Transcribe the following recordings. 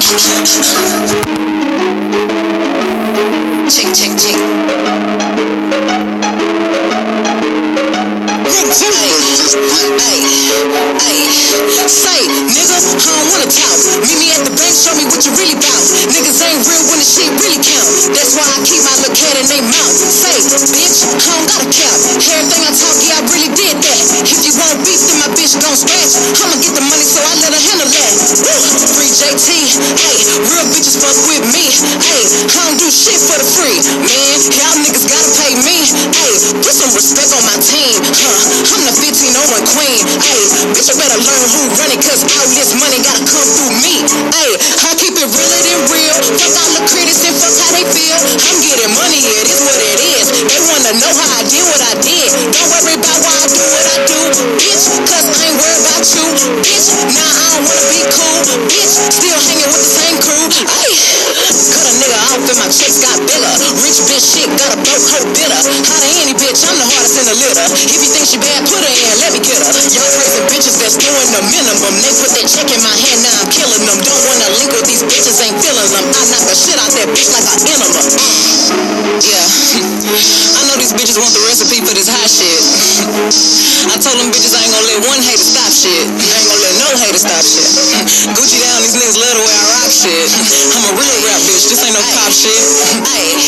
Check, check, check. Say, nigga, I don't wanna talk. Meet me at the bank, show me what you really bout. Niggas ain't real when the shit really count. That's why I keep my little cat in they mouth. Say, bitch, I don't gotta count. Everything I talk, yeah, I really did that. If you want beef, then my bitch gon' scratch. I'ma get the money, so I let her handle that. Free JT, hey, real bitches fuck with me. Hey, I don't do shit for the free. Man, y'all niggas gotta pay me. Hey, put some respect on my team. I'm the 1501 queen. Hey, bitch, you better learn who run it, cause all this money gotta come through me. Hey, I keep it realer than real. Fuck all the critics and fuck how they feel. I'm getting money, it is what it is. They wanna know how I did what I did. Don't worry about why I do what I do, bitch, cause I ain't worried about you, bitch. Nah, I don't wanna be cool, bitch. Still hanging with the same crew. Ay, cut a nigga off and my checks got bigger. Rich bitch shit got a broke hoe bitter. How to any bitch, I'm the hardest in the litter. If you think she bad, put her in, let me get her. Y'all crazy bitches that's doing the minimum. They put that check in my hand, now I'm killing them. Don't wanna link with these bitches, ain't feeling them. I knock the shit out that bitch like an enema. Yeah, I know these bitches want the recipe for this hot shit. I told them bitches I ain't gonna let one hater stop shit. I ain't gonna let no hater stop shit. Gucci down, these niggas love the way I rock shit. I'm a real rap bitch, this ain't no pop shit. Ay,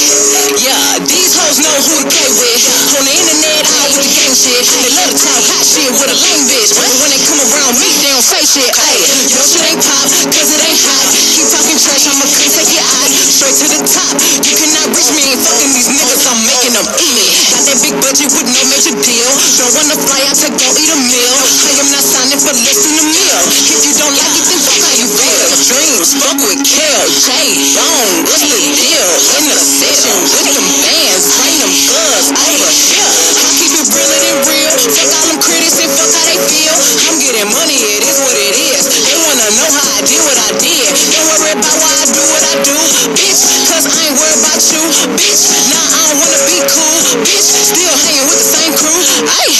yeah, these hoes know who to play with. On the internet, all with the gang shit. They love to talk hot shit with a lame bitch. But when they come around me, they don't say shit. Ay, your shit ain't pop, cause it ain't hot. Keep talking trash, I'ma come take your eye straight to the top. You cannot reach me, ain't fucking these niggas, I'm making them eat me. Got that big budget with no major deal. Don't wanna fly out to go eat a meal. I am not signing for less than a meal. If you don't like it, then fuck how you feel. Dreams, fuck with Kel, Jay, Bone, what's the deal? In the session with them bands, bring them guns over here. I keep it realer than real. Fuck all them critics and fuck how they feel. I'm getting money, it is what it is. They wanna know how I did what I did. Don't worry about why I do what I do, bitch, cause I ain't worried about you, bitch. Nah, I don't wanna be cool, bitch. Still hanging with the same crew. Ay.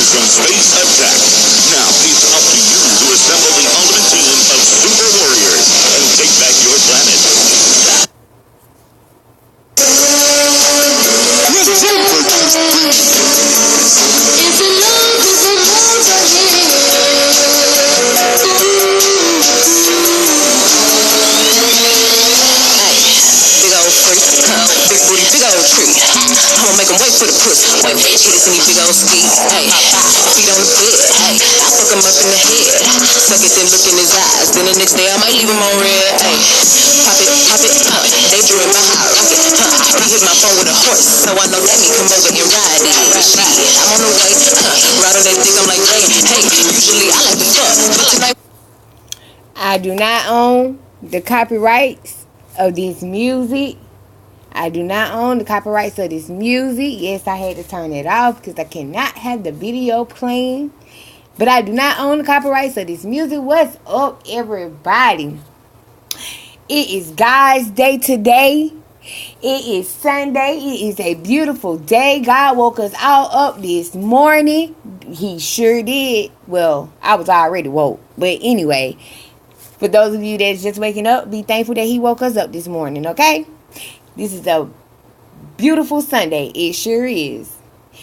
From space attack. Now it's up to you to assemble the ultimate team of super warriors and take back your planet. Big booty, big old tree. I'ma make them wait for the pussy. Wait for this in these big old skis. Hey, feet on the bed. Hey, I fuck him up in the head. Suck it, then look in his eyes. Then the next day I might leave him on red. Hey, pop it, they drew in my hot rocket. He hit my phone with a horse, so I know that me come over and ride it. Shit, I'm on the way. Ride on that dick, I'm like, hey, usually I like to fuck, but tonight I do not own the copyrights of this music. I do not own the copyrights of this music. Yes, I had to turn it off because I cannot have the video playing. But I do not own the copyrights of this music. What's up, everybody? It is God's day today. It is Sunday. It is a beautiful day. God woke us all up this morning. He sure did. Well, I was already woke. But anyway, for those of you that's just waking up, be thankful that he woke us up this morning, okay? This is a beautiful Sunday. It sure is.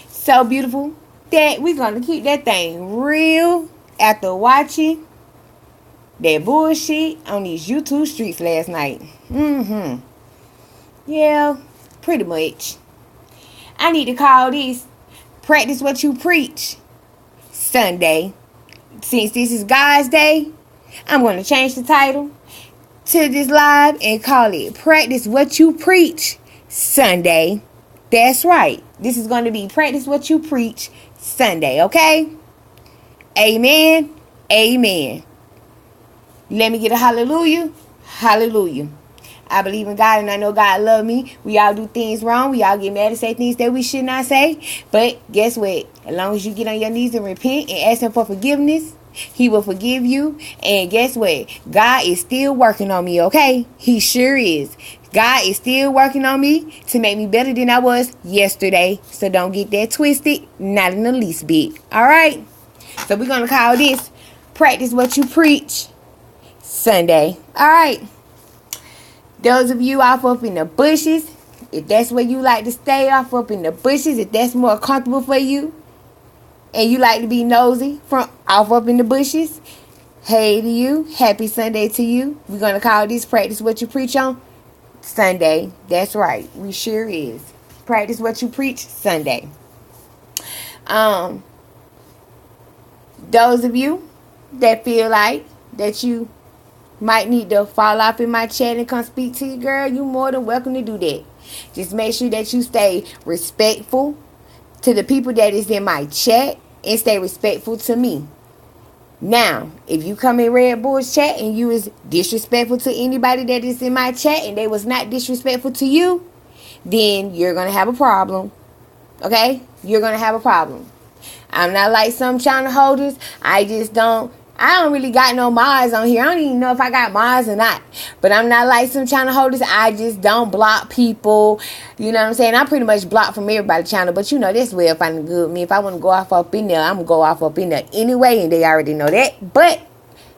So beautiful that we're going to keep that thing real after watching that bullshit on these YouTube streets last night. Yeah, pretty much. I need to call this Practice What You Preach Sunday. Since this is God's Day, I'm going to change the title to this live and call it Practice What You Preach Sunday. That's right. This is going to be Practice What You Preach Sunday, okay? Amen. Amen. Let me get a hallelujah. Hallelujah. I believe in God and I know God love me. We all do things wrong. We all get mad and say things that we should not say. But guess what? As long as you get on your knees and repent and ask him for forgiveness, He will forgive you. And guess what? God is still working on me, okay? He sure is. God is still working on me to make me better than I was yesterday. So don't get that twisted. Not in the least bit. Alright? So we're going to call this Practice What You Preach Sunday. Alright? Those of you off up in the bushes, if that's where you like to stay, off up in the bushes, if that's more comfortable for you, and you like to be nosy from off up in the bushes, hey to you. Happy Sunday to you. We're going to call this Practice What You Preach on Sunday. That's right. We sure is. Practice What You Preach Sunday. Those of you that feel like that you might need to fall off in my chat and come speak to you, girl, you more than welcome to do that. Just make sure that you stay respectful to the people that is in my chat and stay respectful to me. Now, if you come in RedB'ull's chat and you is disrespectful to anybody that is in my chat and they was not disrespectful to you, then you're going to have a problem. Okay? You're going to have a problem. I'm not like some channel holders. I don't really got no mods on here. I don't even know if I got mods or not. But I'm not like some channel holders. I just don't block people. You know what I'm saying? I pretty much block from everybody's channel. But you know, that's where if I'm good with me. If I want to go off up in there, I'm going to go off up in there anyway. And they already know that. But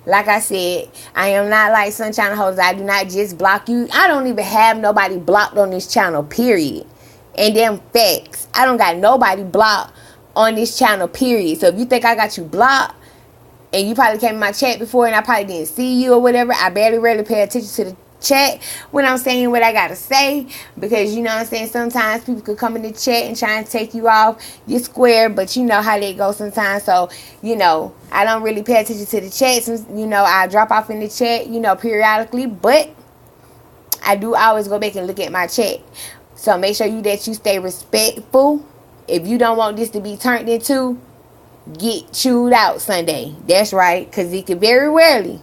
like I said, I am not like some channel holders. I do not just block you. I don't even have nobody blocked on this channel, period. And them facts. I don't got nobody blocked on this channel, period. So if you think I got you blocked, and you probably came in my chat before and I probably didn't see you or whatever, I barely rarely pay attention to the chat when I'm saying what I gotta say, because you know what I'm saying, sometimes people could come in the chat and try and take you off your square, but you know how they go sometimes. So you know, I don't really pay attention to the chat. You know, I drop off in the chat, you know, periodically, but I do always go back and look at my chat. So make sure that you stay respectful. If you don't want this to be turned into get chewed out Sunday. That's right, because it could very rarely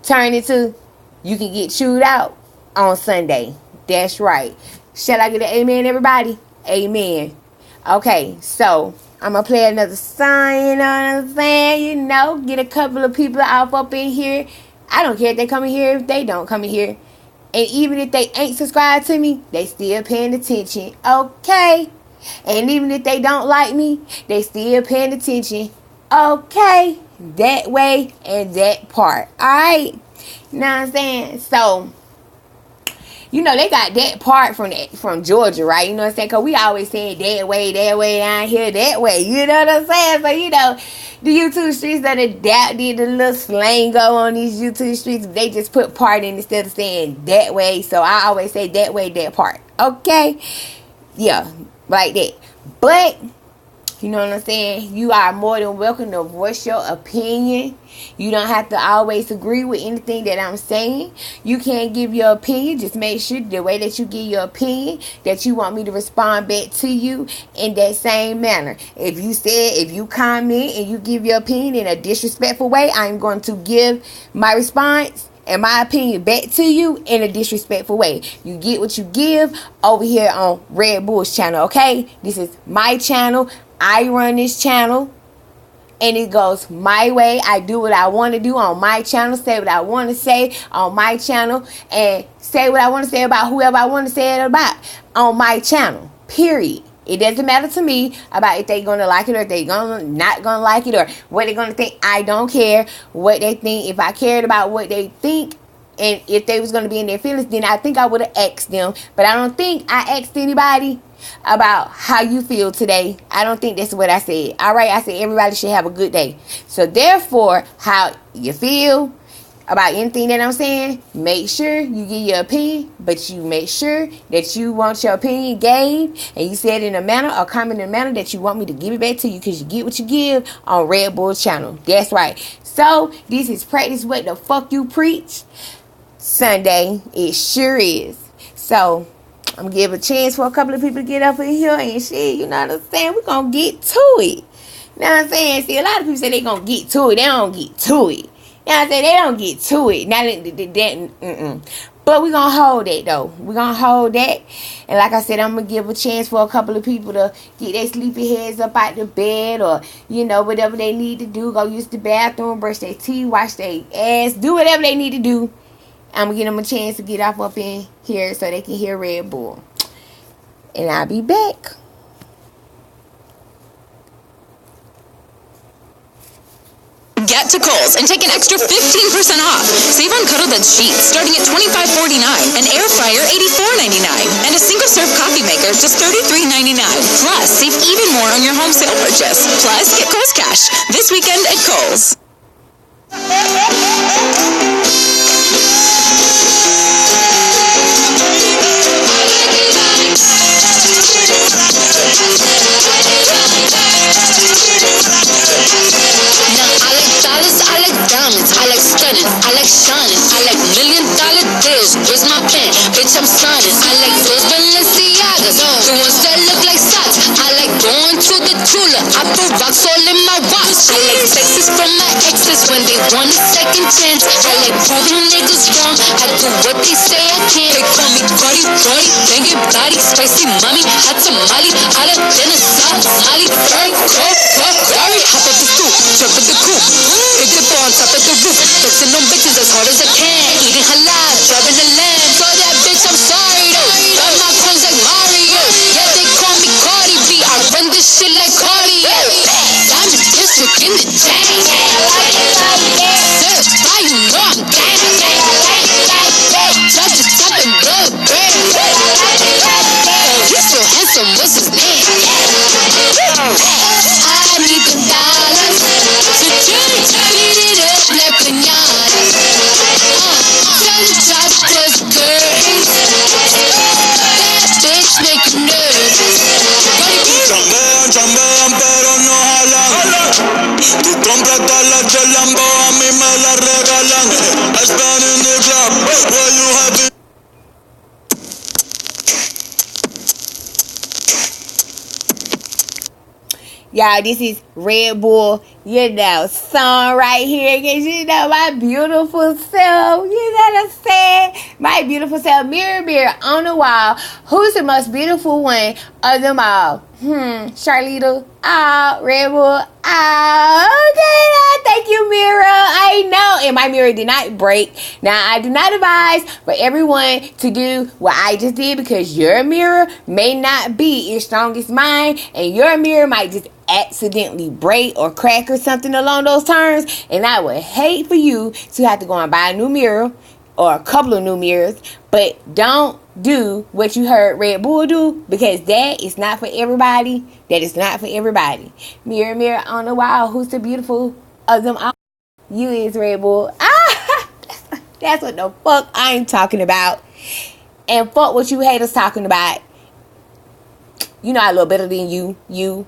turn into you can get chewed out on Sunday. That's right. Shall I get an amen, everybody? Amen. Okay, so I'm going to play another song, you know what I'm saying? You know, get a couple of people off up in here. I don't care if they come in here, if they don't come in here. And even if they ain't subscribed to me, they still paying attention. Okay? And even if they don't like me, they still paying attention. Okay? That way and that part. Alright? You know what I'm saying? So, you know, they got that part from Georgia, right? You know what I'm saying? Because we always saying that way, down here, that way. You know what I'm saying? So, you know, the YouTube streets that adapted the little slang go on these YouTube streets, they just put part in instead of saying that way. So, I always say that way, that part. Okay? Yeah. Like that. But you know what I'm saying, you are more than welcome to voice your opinion. You don't have to always agree with anything that I'm saying. You can give your opinion. Just make sure the way that you give your opinion, that you want me to respond back to you in that same manner. If you comment and you give your opinion in a disrespectful way, I'm going to give my response and my opinion back to you in a disrespectful way. You get what you give over here on RedB'ull's channel, okay? This is my channel. I run this channel. And it goes my way. I do what I want to do on my channel. Say what I want to say on my channel. And say what I want to say about whoever I want to say it about on my channel. Period. It doesn't matter to me about if they're going to like it or if they're not going to like it or what they're going to think. I don't care what they think. If I cared about what they think and if they was going to be in their feelings, then I think I would have asked them. But I don't think I asked anybody about how you feel today. I don't think that's what I said. All right, I said everybody should have a good day. So therefore, how you feel about anything that I'm saying, make sure you give your opinion, but you make sure that you want your opinion gave, and you say it in a manner or comment in a manner that you want me to give it back to you, because you get what you give on RedB'ull's channel. That's right. So this is Practice What the Fuck You Preach Sunday. It sure is. So I'm going to give a chance for a couple of people to get up in here and shit, you know what I'm saying? We're going to get to it. You know what I'm saying? See, a lot of people say they going to get to it. They don't get to it. You know what I'm saying? They don't get to it. Not that. But we're going to hold that, though. We're going to hold that. And like I said, I'm going to give a chance for a couple of people to get their sleepy heads up out the bed, or, you know, whatever they need to do. Go use the bathroom, brush their teeth, wash their ass, do whatever they need to do. I'm going to give them a chance to get off up in here so they can hear Red Bull. And I'll be back. Get to Kohl's and take an extra 15% off. Save on Cuddle Bed sheets starting at $25.49, an air fryer $84.99, and a single-serve coffee maker just $33.99. Plus, save even more on your home sale purchase. Plus, get Kohl's Cash this weekend at Kohl's. I like diamonds, I like stunning, I like shining, I like $1 million deals. Where's my pen? Bitch, I'm signing. I like those Balenciagas, the ones that look like socks. I like going to the Tula. I put rocks all in my watch. I like texts from my exes when they want a second chance. I like proving niggas wrong. I do what they say I can't. They call me Cardi, banging body, spicy mommy, hot tamale, hotter than a South Molly. Ferry, hop up the stoop, jump in the coop. Big dip on top of the roof, flexing on bitches as hard as I can. Eating halal, driving a lamb. Told that bitch I'm sorry though. Got my coins like Mario. Yeah, they call me Cardi B. I run this shit like cardio. Diamond district in the chain. Certified, you know I'm gang. Touch the top and blow a brand. He's so handsome, what's his name? I need the dollars to turn it up like pinatas. Sunshine plus curtains. That bitch make you nervous. Chambean pero no jalan. Tú compras todas las de Lambo, a mí me las regalan. I spend in the club, where you have it. Y'all, this is Red Bull, you know, song right here. Cause you know my beautiful self. You know what I'm saying? My beautiful self. Mirror, mirror on the wall. Who's the most beautiful one of them all? Charlita. Red Bull. Okay, thank you, mirror. I know. And my mirror did not break. Now, I do not advise for everyone to do what I just did, because your mirror may not be as strong as mine, and your mirror might just accidentally break or crack or something along those terms. And I would hate for you to have to go and buy a new mirror or a couple of new mirrors. But don't do what you heard Red Bull do, because that is not for everybody. That is not for everybody. Mirror, mirror on the wall, who's the beautiful of them all? You is Red Bull. That's what the fuck I'm talking about. And fuck what you haters talking about. You know I look better than you, and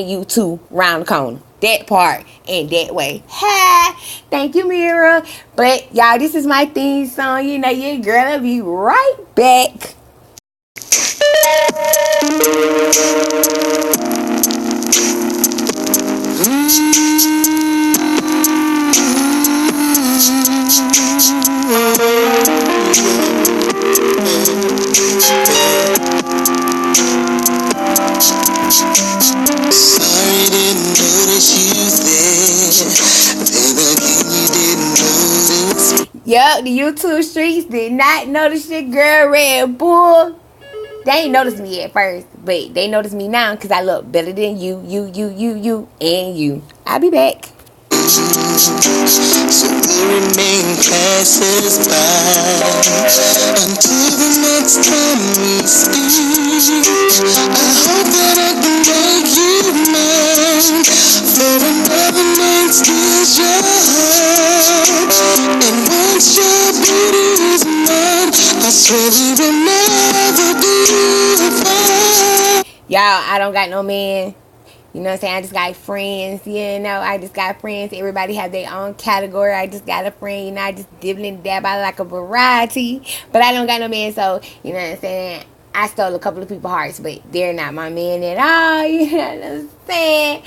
you too, round the corner. That part and that way. Ha! Thank you, Mira. But y'all, this is my theme song. You know, your girl will be right back. Sorry, didn't notice you there. Then again, you didn't notice. Yup, the YouTube streets did not notice your girl Red Bull. They ain't noticed me at first, but they noticed me now because I look better than you, and you. I'll be back. So we remain passers-by until the next time we speak. I hope that I can make you mine for another night steals your heart. And once your beauty is mine, I swear we will never be apart. Y'all, I don't got no man. You know what I'm saying? I just got friends, you know. I just got friends. Everybody have their own category. I just got a friend, you know. I just dibble and dab. I like a variety. But I don't got no man, so, you know what I'm saying? I stole a couple of people's hearts, but they're not my man at all. You know what I'm saying?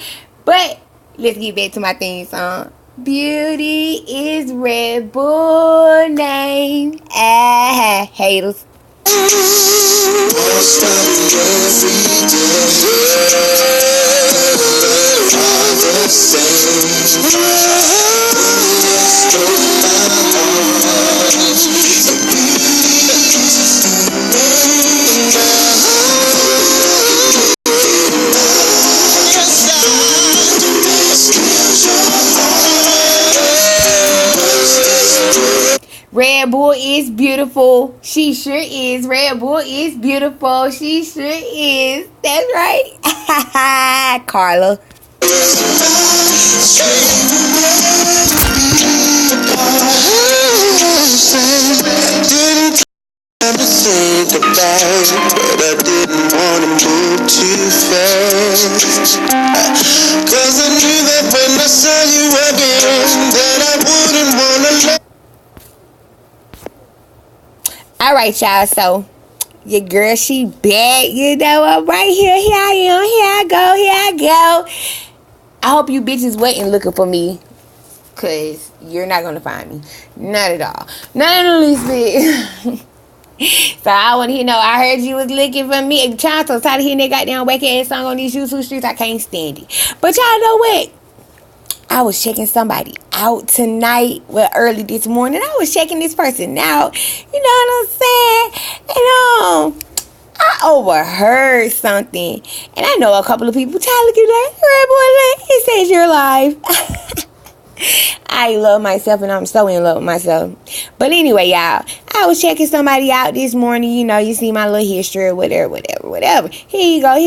But let's get back to my theme song. beauty is Red Bull name. Ah, haters. Red Bull is beautiful. She sure is. Red Bull is beautiful. She sure is. That's right. Carla. Time to say goodbye, but I didn't want to move too fast. 'Cause I knew that when I saw you again, that I wouldn't want to let. All right, y'all. So your girl, she back. You know, I'm right here. Here I am. Here I go. Here I go. I hope you bitches wasn't looking for me, cause you're not gonna find me. Not at all. Not in the least bit. So I want to hear, I heard you was looking for me. I'm so tired of hearing that goddamn whack ass song on these YouTube streets. I can't stand it. But y'all know what? I was checking somebody out tonight. Well, early this morning, I was checking this person out. You know what I'm saying? And I overheard something. And I know a couple of people. Tyler, you like, Red Boy, it says you're live. I love myself, and I'm so in love with myself. But anyway, y'all, I was checking somebody out this morning. You see my little history or whatever. Here you go. And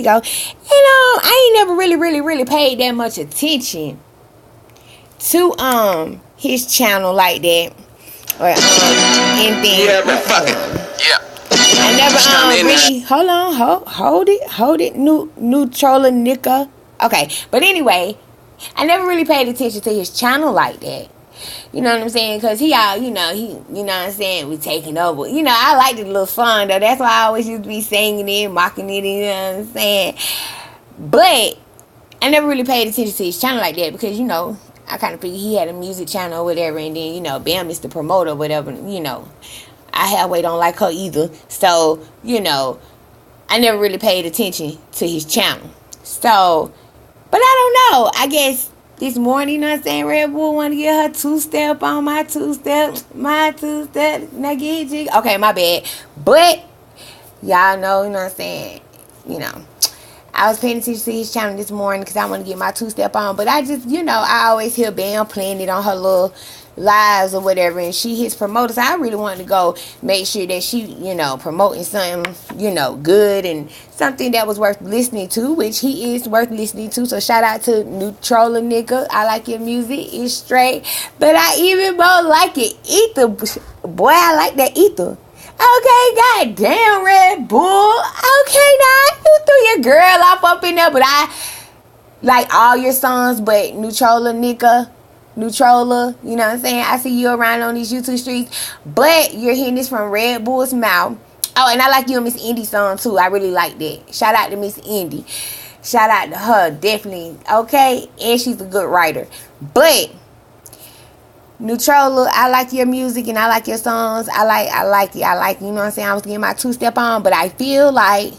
I ain't never really paid that much attention to his channel like that, or anything. Yeah, man, fuck it. Yeah. I never really. Hold on, hold it. Neutrola Nika. Okay, but anyway, I never really paid attention to his channel like that. You know what I'm saying? Because he all, you know what I'm saying, we taking over. I liked the little song, though. That's why I always used to be singing it, mocking it, you know what I'm saying? But I never really paid attention to his channel like that because, I kind of figured he had a music channel or whatever, and then, Bam is the promoter or whatever, I halfway don't like her either. So, I never really paid attention to his channel. So, but I don't know. I guess this morning, Red Bull want to get her two-step on my two-step. Now get jig. Okay, my bad. But y'all know, I was paying attention to his channel this morning because I want to get my two-step on. But I just, I always hear Bam playing it on her little lives or whatever, and she hits promoters. I really wanted to go make sure that she, promoting something, good and something that was worth listening to, which he is worth listening to. So shout out to Neutrola Nigga. I like your music. It's straight. But I even more like it. Ether. Boy, I like that ether. Okay, goddamn Red Bull. Okay, now you threw your girl up in there, but I like all your songs, but Neutrola Nika. Neutrola, you know what I'm saying? I see you around on these YouTube streets, but you're hearing this from Red Bull's mouth. Oh, and I like you and Miss Indy song too. I really like that. Shout out to Miss Indy. Shout out to her, definitely. Okay, and she's a good writer. But Neutrola, I like your music and I like your songs. I like it. You know what I'm saying? I was getting my two-step on, but I feel like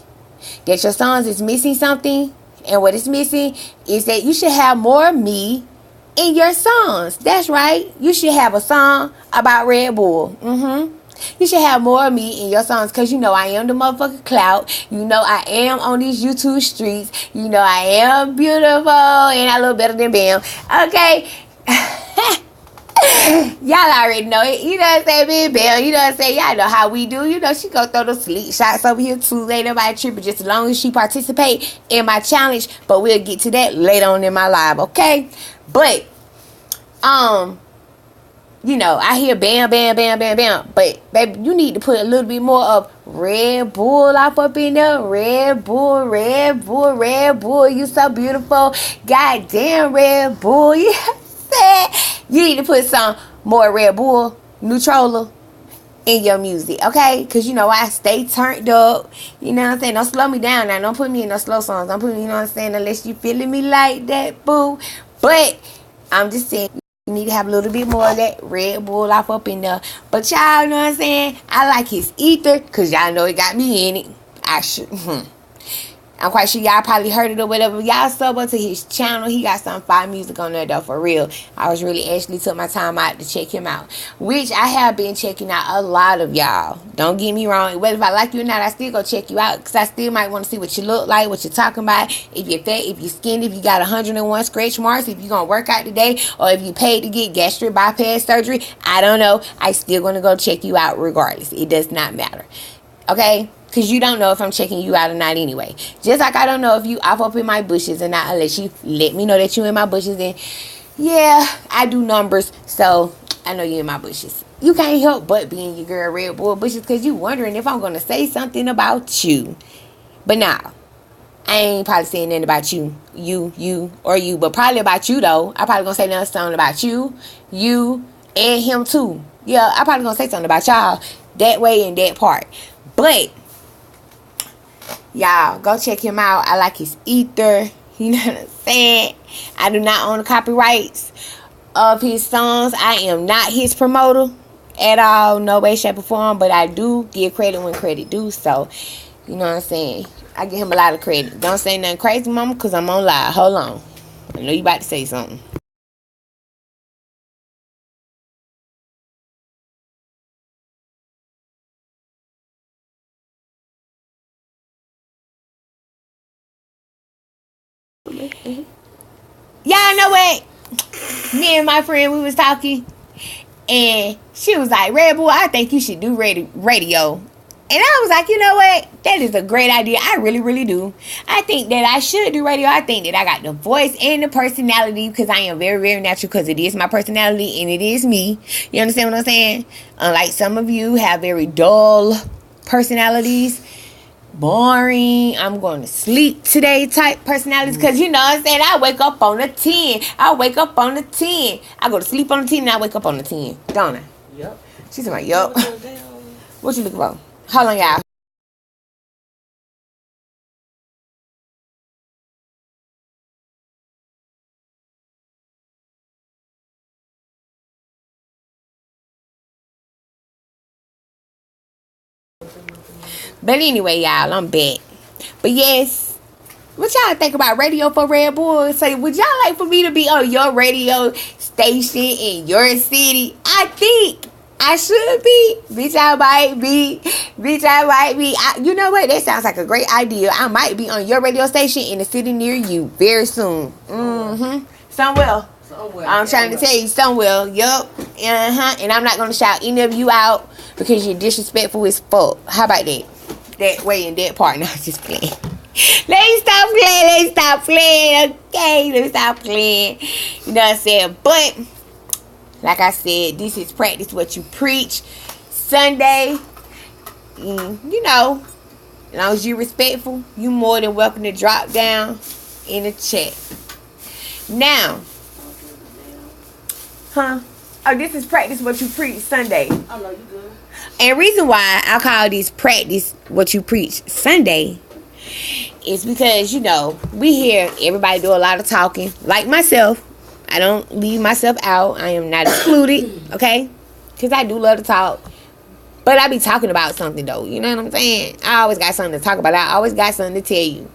that your songs is missing something, and what it's missing is that you should have more of me in your songs. That's right. You should have a song about Red Bull. You should have more of me in your songs because I am the motherfucking clout. I am on these YouTube streets. I am beautiful and I look better than Bam. Okay. Y'all already know it. You know what I'm saying, man, Bam. You know what I'm saying? Y'all know how we do. She go throw the sleep shots over here too. Ain't nobody tripping just as long as she participate in my challenge. But we'll get to that later on in my live, okay? But, I hear bam, bam, bam, bam, bam. But, baby, you need to put a little bit more of Red Bull up in there. Red Bull. You so beautiful. Goddamn Red Bull. You know what I'm saying? You need to put some more Red Bull, Neutrola in your music, okay? Because, I stay turned up. You know what I'm saying? Don't slow me down now. Don't put me in no slow songs. Don't put me, unless you feeling me like that, boo. But I'm just saying, you need to have a little bit more of that Red Bull off up in there. But y'all know what I'm saying? I like his ether, because y'all know it got me in it. I should. I'm quite sure y'all probably heard it or whatever. Y'all sub up to his channel. He got some fire music on there, though, for real. I was really actually took my time out to check him out, which I have been checking out a lot of y'all. Don't get me wrong. Whether if I like you or not, I still go check you out, because I still might want to see what you look like, what you're talking about, if you're fat, if you're skinny, if you got 101 scratch marks, if you're going to work out today, or if you paid to get gastric bypass surgery. I don't know. I still going to go check you out regardless. It does not matter. Okay? Because you don't know if I'm checking you out or not anyway. Just like I don't know if you off up in my bushes or not, unless you let me know that you in my bushes. And yeah, I do numbers, so I know you in my bushes. You can't help but being your girl RedB'ull bushes, because you wondering if I'm going to say something about you. But nah, I ain't probably saying nothing about you, or you, but probably about you though. I probably going to say something about you, and him too. Yeah, I probably going to say something about y'all that way and that part. But y'all, go check him out. I like his ether. You know what I'm saying? I do not own the copyrights of his songs. I am not his promoter at all. No way, shape, or form. But I do give credit when credit due. So, you know what I'm saying? I give him a lot of credit. Don't say nothing crazy, mama, because I'm on live. Hold on. I know you about to say something. Y'all know what? Me and my friend, we was talking, and she was like, RedB'ull, I think you should do radio. And I was like, you know what? That is a great idea. I really, really do. I think that I should do radio. I think that I got the voice and the personality, because I am very, very natural, because it is my personality and it is me. You understand what I'm saying? Unlike some of you have very dull personalities, boring, I'm going to sleep today type personalities, because you know what I'm saying, I wake up on a 10. I wake up on a 10. I go to sleep on a 10 and I wake up on a 10. Don't I? Yep. She's like, yup. What you looking for? Hold on, y'all. But anyway, y'all, I'm back. But yes, what y'all think about radio for RedB'ull? Say, would y'all like for me to be on your radio station in your city? I think I should be. Bitch, I might be. Bitch, I might be. You know what? That sounds like a great idea. I might be on your radio station in a city near you very soon. Somewhere. I'm trying to tell you, somewhere. Yup. And I'm not going to shout any of you out because you're disrespectful as fuck. How about that? That way and that part. No, I'm just playing. Let's stop playing. Okay, let's stop playing. You know what I'm saying? But like I said, this is practice what you preach. Sunday, you know, as long as you're respectful, you more than welcome to drop down in the chat. Now, oh, this is practice what you preach Sunday. Oh no, you good. And reason why I call this practice what you preach Sunday is because, you know, we hear everybody do a lot of talking. Like myself, I don't leave myself out. I am not excluded, okay? Because I do love to talk. But I be talking about something, though. You know what I'm saying? I always got something to talk about. I always got something to tell you.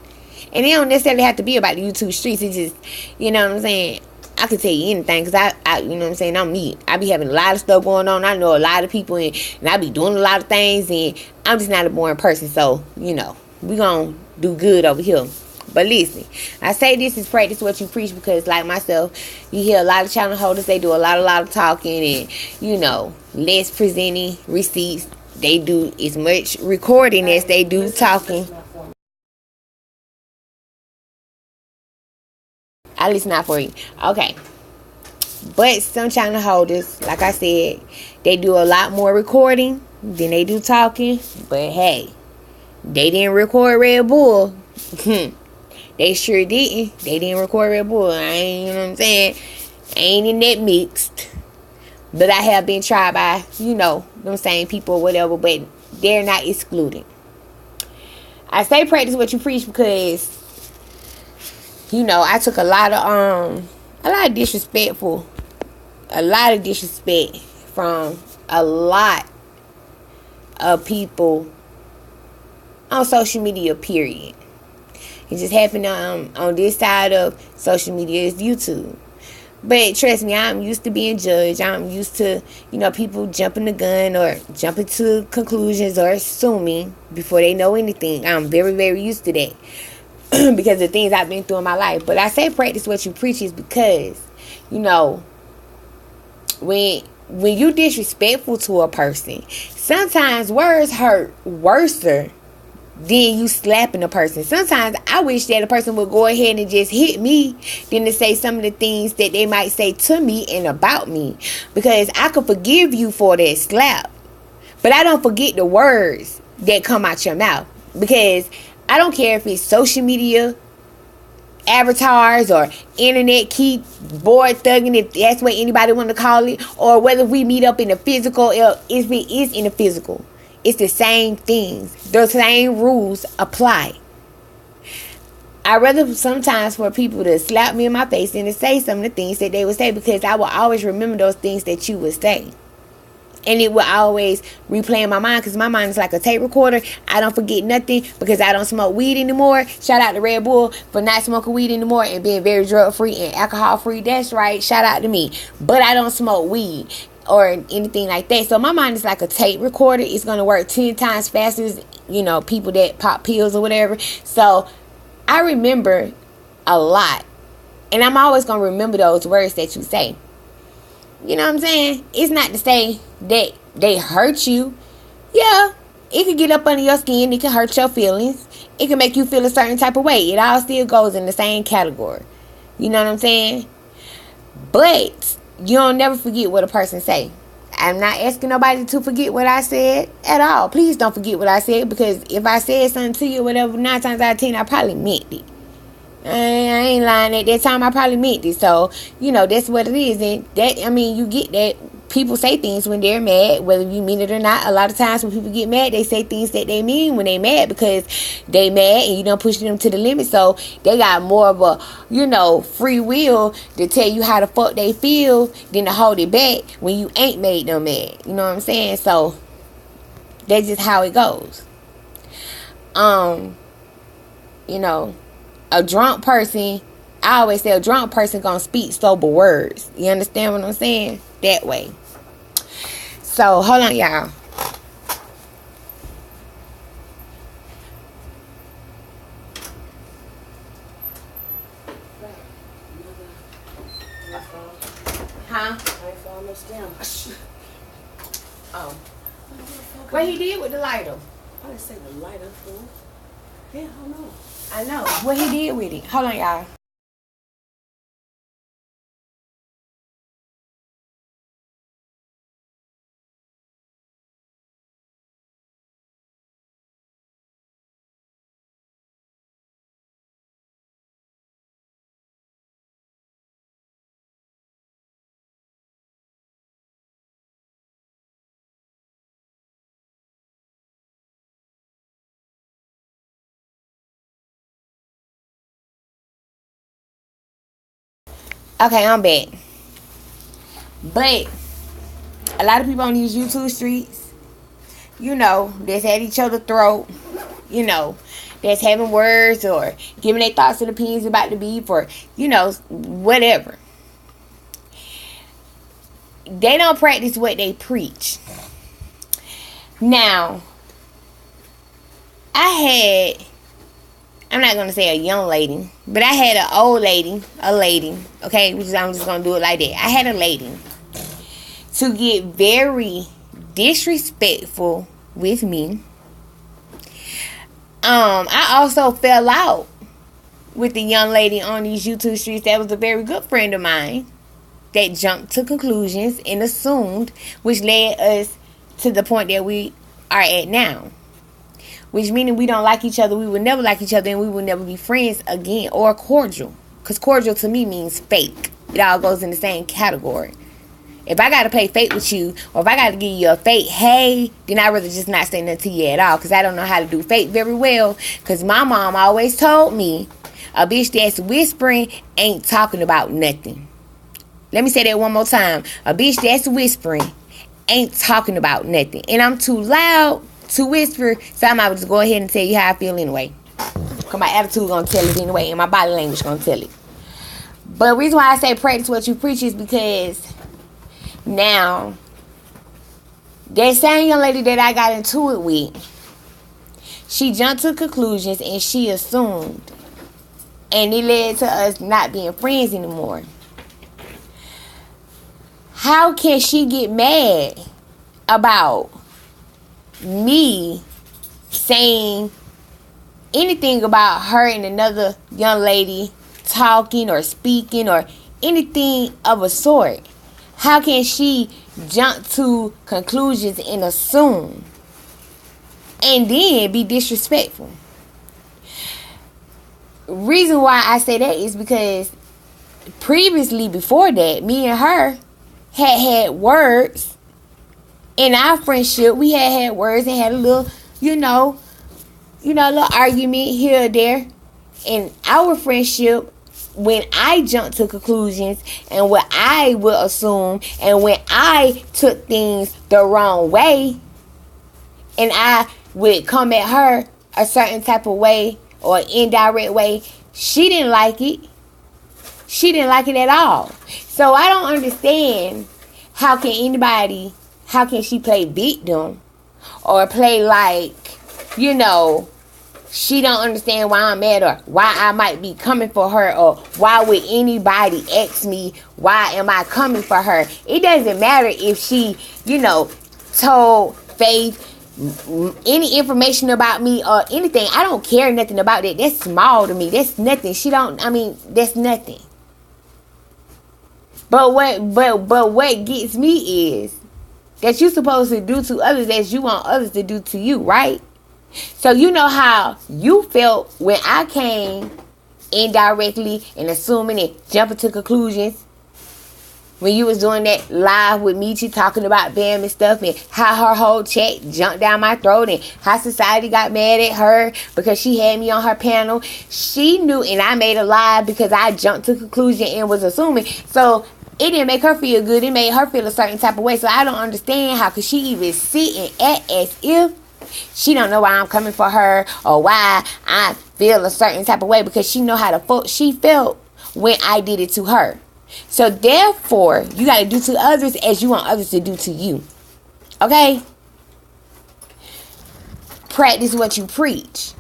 And it don't necessarily have to be about the YouTube streets. It's just, you know what I'm saying? I can tell you anything because I, you know what I'm saying, I'm me. I be having a lot of stuff going on. I know a lot of people and I be doing a lot of things and I'm just not a boring person. So, you know, we gonna do good over here. But listen, I say this is practice what you preach because like myself, you hear a lot of channel holders, they do a lot of talking and, you know, less presenting receipts. They do as much recording as they do talking. I listen out for you. Okay. But some channel holders, like I said, they do a lot more recording than they do talking. But hey, they didn't record RedB'ull. They sure didn't. They didn't record RedB'ull. I ain't, you know what I'm saying? I ain't in that mixed. But I have been tried by, you know, them same people or whatever. But they're not excluded. I say practice what you preach because, you know, I took a lot of a lot of disrespect from a lot of people on social media, period. It just happened on this side of social media is YouTube. But trust me, I'm used to being judged. I'm used to, people jumping the gun or jumping to conclusions or assuming before they know anything. I'm very, very used to that because of the things I've been through in my life. But I say practice what you preach is because, when you disrespectful to a person, sometimes words hurt worse than you slapping a person. Sometimes I wish that a person would go ahead and just hit me than to say some of the things that they might say to me and about me. Because I could forgive you for that slap, but I don't forget the words that come out your mouth. Because I don't care if it's social media, avatars, or internet keyboard thugging, if that's what anybody want to call it, or whether we meet up in the physical, if it is in the physical. It's the same things. The same rules apply. I'd rather sometimes for people to slap me in my face than to say some of the things that they would say, because I will always remember those things that you would say. And it will always replay in my mind, because my mind is like a tape recorder. I don't forget nothing because I don't smoke weed anymore. Shout out to RedB'ull for not smoking weed anymore and being very drug free and alcohol free. That's right. Shout out to me. But I don't smoke weed or anything like that. So my mind is like a tape recorder. It's going to work 10 times faster as, people that pop pills or whatever. So I remember a lot. And I'm always going to remember those words that you say. You know what I'm saying? It's not to say that they hurt you. Yeah, it could get up under your skin. It can hurt your feelings. It can make you feel a certain type of way. It all still goes in the same category. You know what I'm saying? But you don't never forget what a person say. I'm not asking nobody to forget what I said at all. Please don't forget what I said, because if I said something to you or whatever, 9 times out of 10, I probably meant it. I ain't lying. At that time, I probably meant it. So, that's what it is. And you get that. People say things when they're mad, whether you mean it or not. A lot of times when people get mad, they say things that they mean when they mad, because they mad and you don't push them to the limit. So they got more of a, free will to tell you how the fuck they feel than to hold it back when you ain't made them mad. You know what I'm saying? So that's just how it goes. A drunk person, I always say a drunk person gonna speak sober words. You understand what I'm saying? That way. So, hold on, y'all. Huh? Oh. What he did with the lighter? I didn't say the lighter, fool. Yeah, I don't know. I know. What he did with it. Hold on, y'all. Okay, I'm back. But a lot of people on these YouTube streets, that's at each other's throat, that's having words or giving their thoughts and opinions about the beef or, whatever. They don't practice what they preach. Now, I'm not going to say a young lady, but I had an old lady, okay, I'm just going to do it like that. I had a lady to get very disrespectful with me. I also fell out with the young lady on these YouTube streets that was a very good friend of mine that jumped to conclusions and assumed, which led us to the point that we are at now. Which meaning we don't like each other, we will never like each other, and we will never be friends again, or cordial. Because cordial to me means fake. It all goes in the same category. If I got to play fake with you, or if I got to give you a fake hey, then I'd rather just not say nothing to you at all. Because I don't know how to do fake very well. Because my mom always told me, a bitch that's whispering ain't talking about nothing. Let me say that one more time. A bitch that's whispering ain't talking about nothing. And I'm too loud to whisper, so I'm about to go ahead and tell you how I feel anyway. Because my attitude gonna tell it anyway, and my body language gonna tell it. But the reason why I say practice what you preach is because now, that same young lady that I got into it with, she jumped to conclusions and she assumed. And it led to us not being friends anymore. How can she get mad about me saying anything about her and another young lady talking or speaking or anything of a sort? How can she jump to conclusions and assume and then be disrespectful? Reason why I say that is because previously, before that, me and her had words in our friendship. We had words and had a little, a little argument here or there in our friendship. When I jumped to conclusions and what I would assume, and when I took things the wrong way, and I would come at her a certain type of way or indirect way, she didn't like it. She didn't like it at all. So I don't understand how can she play victim or play like, she don't understand why I'm mad or why I might be coming for her, or why would anybody ask me why am I coming for her. It doesn't matter if she, told Faith any information about me or anything. I don't care nothing about that. That's small to me. That's nothing. That's nothing. But what gets me is that you're supposed to do to others as you want others to do to you, right? So you know how you felt when I came indirectly and assuming and jumping to conclusions when you was doing that live with Michi talking about Bam and stuff, and how her whole chat jumped down my throat, and how society got mad at her because she had me on her panel. She knew, and I made a live because I jumped to conclusion and was assuming. So it didn't make her feel good. It made her feel a certain type of way. So I don't understand how could she even sit and act as if she don't know why I'm coming for her or why I feel a certain type of way, because she know how the fuck she felt when I did it to her. So therefore, you got to do to others as you want others to do to you. Okay? Practice what you preach.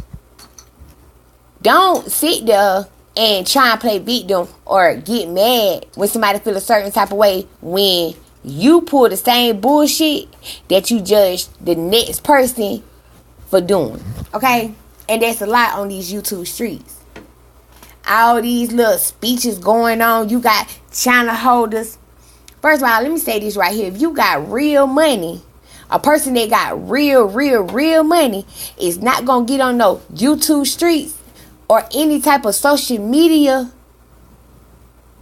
Don't sit there and try and play victim or get mad when somebody feel a certain type of way when you pull the same bullshit that you judge the next person for doing. Okay? And that's a lot on these YouTube streets. All these little speeches going on. You got channel holders. First of all, let me say this right here. If you got real money, a person that got real money is not going to get on no YouTube streets or any type of social media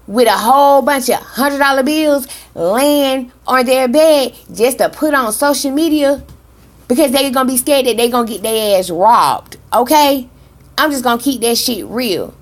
with a whole bunch of $100 bills laying on their bed just to put on social media, because they're going to be scared that they're going to get their ass robbed. Okay? I'm just going to keep that shit real.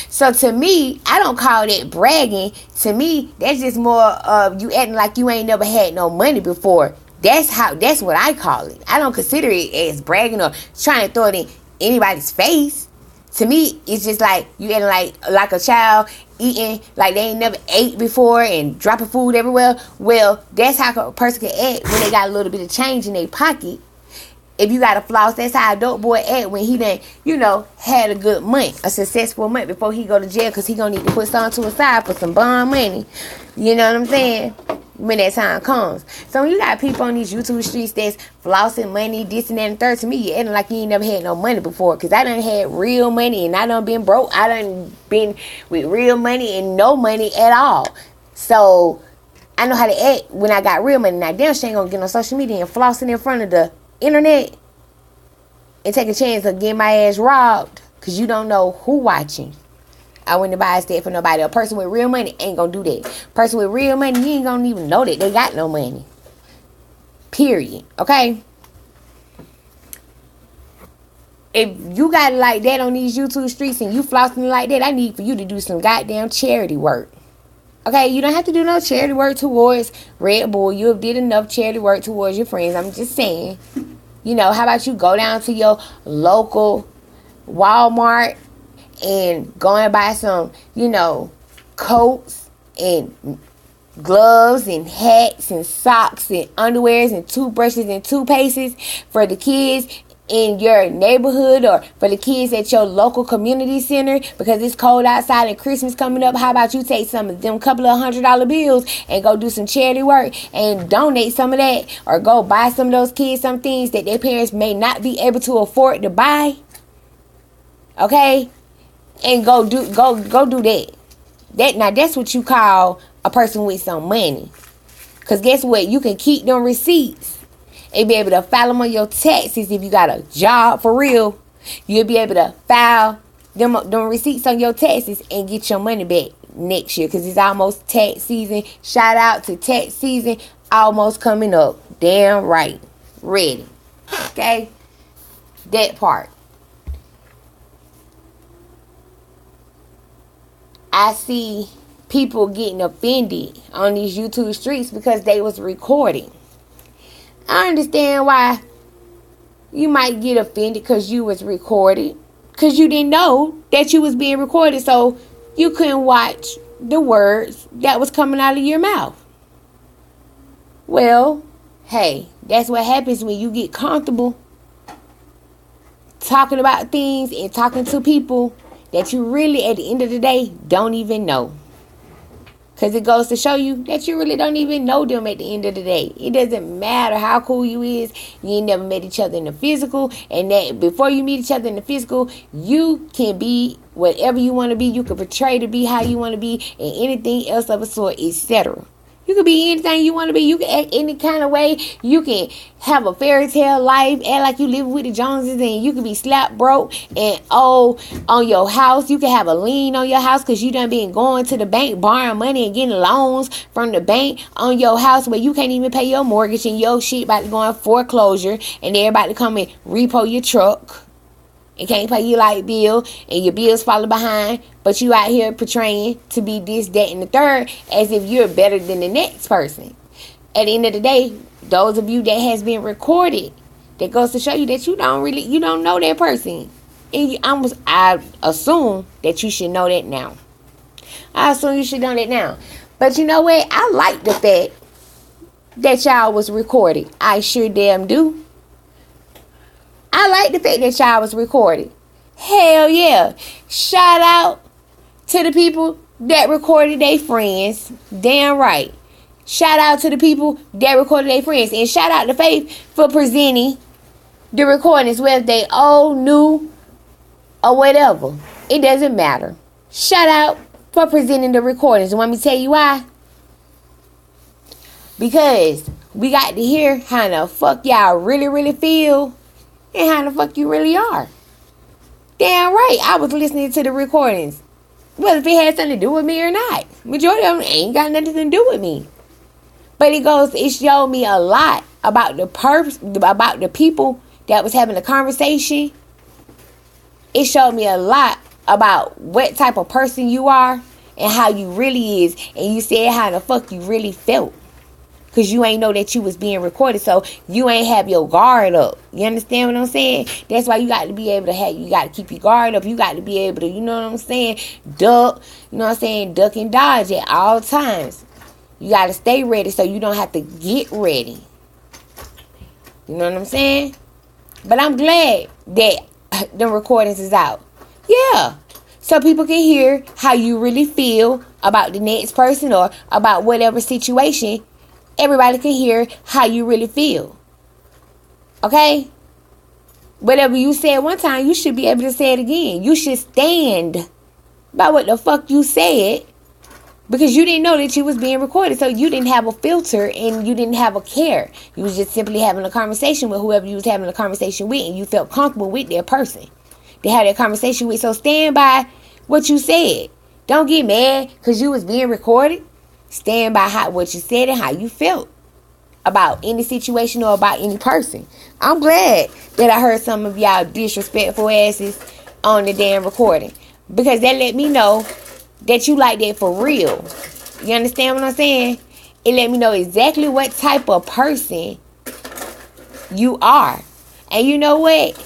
So to me, I don't call that bragging. To me, that's just more of you acting like you ain't never had no money before. That's what I call it. I don't consider it as bragging or trying to throw it in anybody's face. To me, it's just like you acting like a child eating like they ain't never ate before and dropping food everywhere. Well, that's how a person can act when they got a little bit of change in their pocket. If you got a floss, that's how a dope boy act when he done, had a good month, a successful month before he go to jail, because he gonna need to put something to his side for some bond money. You know what I'm saying? When that time comes. So when you got people on these YouTube streets that's flossing money, this and that and third, to me, you acting like you ain't never had no money before. Because I done had real money and I done been broke. I done been with real money and no money at all. So I know how to act when I got real money. Now, damn, she ain't gonna get on social media and flossing in front of the internet and take a chance of getting my ass robbed because you don't know who watching. I wouldn't buy a steak for nobody. A person with real money ain't gonna do that. Person with real money, you ain't gonna even know that they got no money. Period. Okay? If you got it like that on these YouTube streets and you flossing like that, I need for you to do some goddamn charity work. Okay, you don't have to do no charity work towards RedB'ull. You have did enough charity work towards your friends. I'm just saying. How about you go down to your local Walmart and go and buy some, coats and gloves and hats and socks and underwears and toothbrushes and toothpastes for the kids in your neighborhood or for the kids at your local community center because it's cold outside and Christmas coming up. How about you take some of them couple of $100 bills and go do some charity work and donate some of that, or go buy some of those kids some things that their parents may not be able to afford to buy. Okay? And go do that. Now that's what you call a person with some money. Because guess what? You can keep them receipts and be able to file them on your taxes if you got a job for real. You'll be able to file them receipts on your taxes and get your money back next year because it's almost tax season. Shout out to tax season almost coming up. Damn right. Ready. Okay? That part. I see people getting offended on these YouTube streets because they was recording. I understand why you might get offended because you was recorded. Because you didn't know that you was being recorded. So you couldn't watch the words that was coming out of your mouth. Well, hey, that's what happens when you get comfortable talking about things and talking to people that you really, at the end of the day, don't even know. Because it goes to show you that you really don't even know them at the end of the day. It doesn't matter how cool you is. You ain't never met each other in the physical. And that before you meet each other in the physical, you can be whatever you want to be. You can portray to be how you want to be. And anything else of a sort, etc. You can be anything you want to be. You can act any kind of way. You can have a fairy tale life. Act like you live with the Joneses. And you can be slap broke and on your house. You can have a lien on your house because you done been going to the bank, borrowing money and getting loans from the bank on your house where you can't even pay your mortgage and your shit about to go in foreclosure. And they're about to come and repo your truck. And can't pay your light bill and your bills falling behind, but you out here portraying to be this, that, and the third as if you're better than the next person. At the end of the day, those of you that has been recorded, that goes to show you that you don't know that person. And I assume that you should know that now. I assume you should know that now. But you know what? I like the fact that y'all was recorded. I sure damn do. I like the fact that y'all was recorded. Hell yeah. Shout out to the people that recorded their friends. Damn right. Shout out to the people that recorded their friends. And shout out to Faith for presenting the recordings, whether they old, new, or whatever. It doesn't matter. Shout out for presenting the recordings. And let me tell you why. Because we got to hear how the fuck y'all really, really feel. And how the fuck you really are. Damn right, I was listening to the recordings. Whether if it had something to do with me or not. Majority of them ain't got nothing to do with me. But it showed me a lot about the people that was having the conversation. It showed me a lot about what type of person you are and how you really is. And you said how the fuck you really felt. Because you ain't know that you was being recorded. So you ain't have your guard up. You understand what I'm saying? That's why you got to be able to you got to keep your guard up. You got to be able to, you know what I'm saying? Duck, you know what I'm saying? Duck and dodge at all times. You got to stay ready so you don't have to get ready. You know what I'm saying? But I'm glad that the recordings is out. Yeah. So people can hear how you really feel about the next person or about whatever situation. Everybody can hear how you really feel. Okay? Whatever you said one time, you should be able to say it again. You should stand by what the fuck you said. Because you didn't know that you was being recorded. So you didn't have a filter and you didn't have a care. You was just simply having a conversation with whoever you was having a conversation with. And you felt comfortable with that person to have that conversation with. So stand by what you said. Don't get mad because you was being recorded. Stand by what you said and how you felt about any situation or about any person. I'm glad that I heard some of y'all disrespectful asses on the damn recording. Because that let me know that you like that for real. You understand what I'm saying? It let me know exactly what type of person you are. And you know what?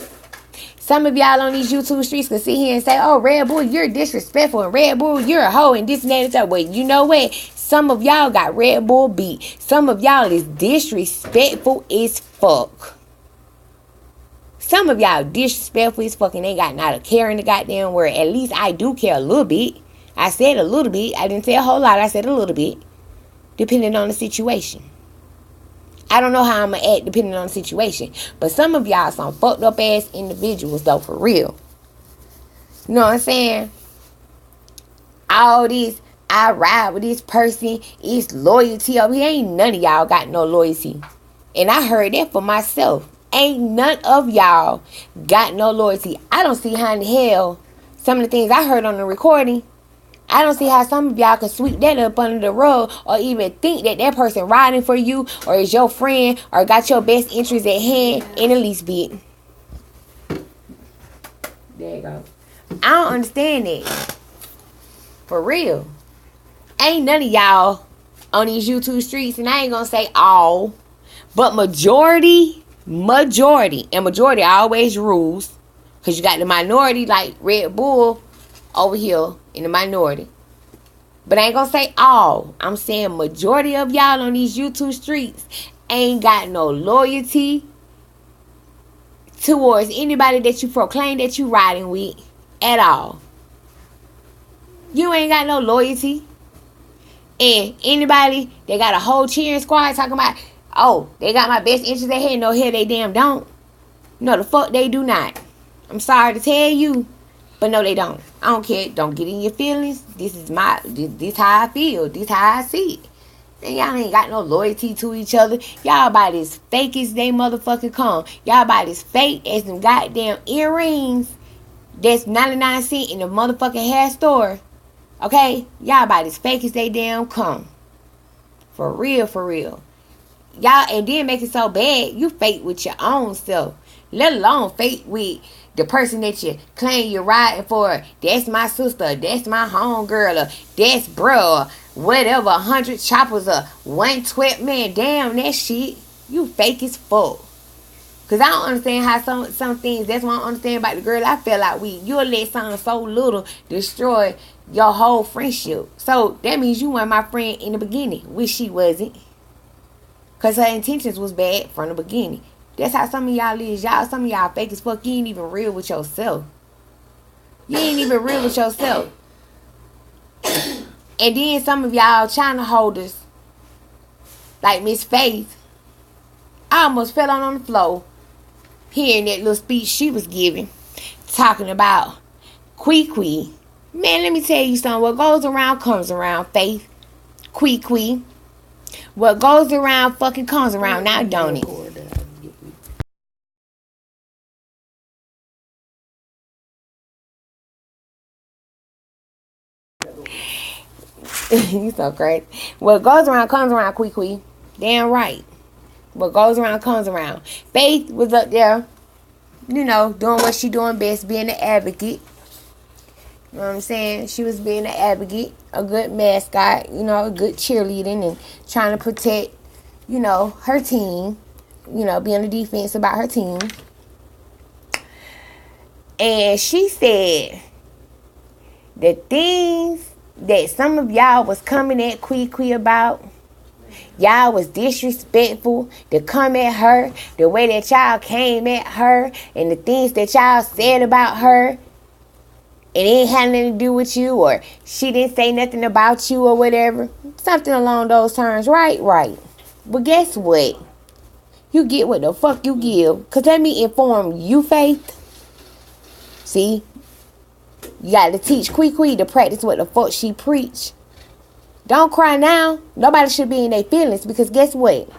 Some of y'all on these YouTube streets can sit here and say, oh, RedB'ull, you're disrespectful, and RedB'ull, you're a hoe, and this and that and that. But you know what? Some of y'all got RedB'ull beat. Some of y'all is disrespectful as fuck. Some of y'all disrespectful as fuck and ain't got not a care in the goddamn word. At least I do care a little bit. I said a little bit. I didn't say a whole lot. I said a little bit. Depending on the situation. I don't know how I'm going to act depending on the situation. But some of y'all some fucked up ass individuals though, for real. You know what I'm saying? All this, I ride with this person, it's loyalty over here. Ain't none of y'all got no loyalty. And I heard that for myself. Ain't none of y'all got no loyalty. I don't see how in the hell some of the things I heard on the recording, I don't see how some of y'all can sweep that up under the rug or even think that that person riding for you or is your friend or got your best interest at hand in the least bit. There you go. I don't understand that. For real. Ain't none of y'all on these YouTube streets, and I ain't gonna say all, but majority, and majority always rules, because you got the minority like RedB'ull over here in the minority. But I ain't gonna say all. I'm saying majority of y'all on these YouTube streets ain't got no loyalty towards anybody that you proclaim that you riding with at all. You ain't got no loyalty. And anybody that got a whole cheering squad talking about, oh, they got my best interest at hand. No, here they damn don't. No, the fuck they do not. I'm sorry to tell you, but no, they don't. I don't care. Don't get in your feelings. This is this how I feel. This how I see it. And y'all ain't got no loyalty to each other. Y'all about as fake as they motherfucking come. Y'all about as fake as them goddamn earrings that's 99 cents in the motherfucking hair store. Okay? Y'all about as fake as they damn come. For real, for real. Y'all, and then make it so bad, you fake with your own self. Let alone fake with the person that you claim you're riding for. That's my sister. That's my homegirl. Or that's bro. Or whatever. 100 choppers. Or 112. Man, damn that shit. You fake as fuck. Because I don't understand how some things, that's what I don't understand about the girl I fell out with. You'll let something so little destroy your whole friendship. So that means you weren't my friend in the beginning, which she wasn't. Because her intentions was bad from the beginning. That's how some of y'all is. Some of y'all fake as fuck. You ain't even real with yourself. You ain't even real with yourself. And then some of y'all China holders, like Miss Faith, I almost fell on the floor hearing that little speech she was giving, talking about Quee. Man, let me tell you something. What goes around comes around, Faith. Quee. What goes around fucking comes around now, don't it? You so crazy. What goes around comes around, Quee. Damn right. What goes around comes around. Faith was up there, you know, doing what she doing best, being an advocate. You know what I'm saying? She was being an advocate, a good mascot, you know, a good cheerleading and trying to protect, you know, her team. You know, being a defense about her team. And she said the things that some of y'all was coming at Quee about, y'all was disrespectful to come at her, the way that y'all came at her, and the things that y'all said about her, it ain't had nothing to do with you, or she didn't say nothing about you or whatever. Something along those terms. Right. But guess what? You get what the fuck you give. Because let me inform you, Faith. See? You got to teach Quee to practice what the fuck she preach. Don't cry now. Nobody should be in their feelings, because guess what?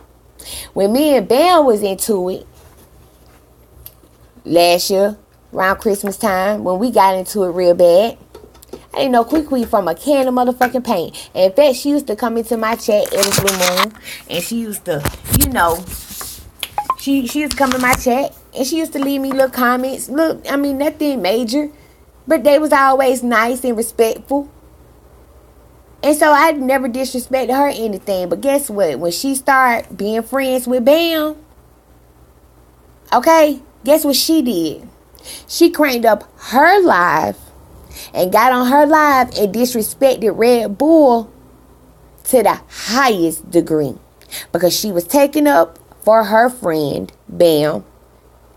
When me and Bam was into it last year, around Christmas time, when we got into it real bad, I didn't know Quee from a can of motherfucking paint. And in fact, she used to come into my chat every blue moon, and she used to, you know, she used to come in my chat, and she used to leave me little comments. Look, I mean, nothing major, but they was always nice and respectful. And so I never disrespected her or anything. But guess what? When she started being friends with Bam, okay, guess what she did? She cranked up her live and got on her live and disrespected RedB'ull to the highest degree. Because she was taking up for her friend, Bam.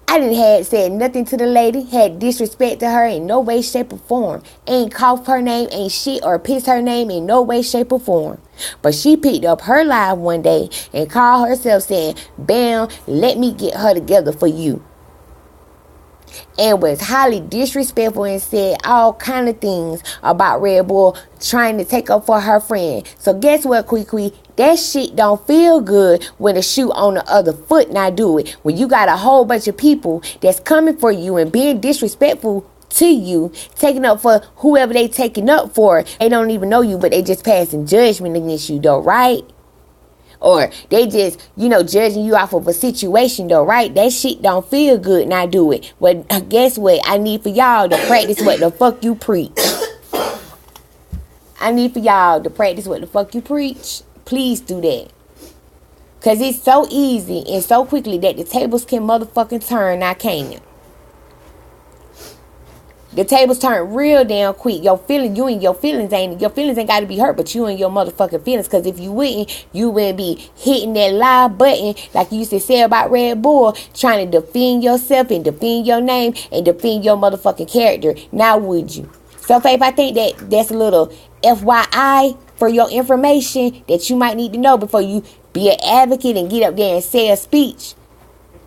I didn't had said nothing to the lady, had disrespect to her in no way, shape, or form. Ain't coughed her name, ain't shit or pissed her name in no way, shape, or form. But she picked up her live one day and called herself saying, Bam, let me get her together for you. And was highly disrespectful and said all kind of things about RedB'ull trying to take up for her friend. So guess what, Kwee? That shit don't feel good when the shoe on the other foot. Now do it. When you got a whole bunch of people that's coming for you and being disrespectful to you, taking up for whoever they taking up for. They don't even know you, but they just passing judgment against you though, right? Or they just, judging you off of a situation though, right? That shit don't feel good. Now do it. Well, guess what? I need for y'all to practice what the fuck you preach. I need for y'all to practice what the fuck you preach. Please do that. Because it's so easy and so quickly that the tables can motherfucking turn. Now can't it? The tables turn real damn quick. Your feelings ain't got to be hurt, but you and your motherfucking feelings. Because if you wouldn't be hitting that live button like you used to say about RedB'ull, trying to defend yourself and defend your name and defend your motherfucking character. Now would you? So, Faith, I think that's a little FYI for your information that you might need to know before you be an advocate and get up there and say a speech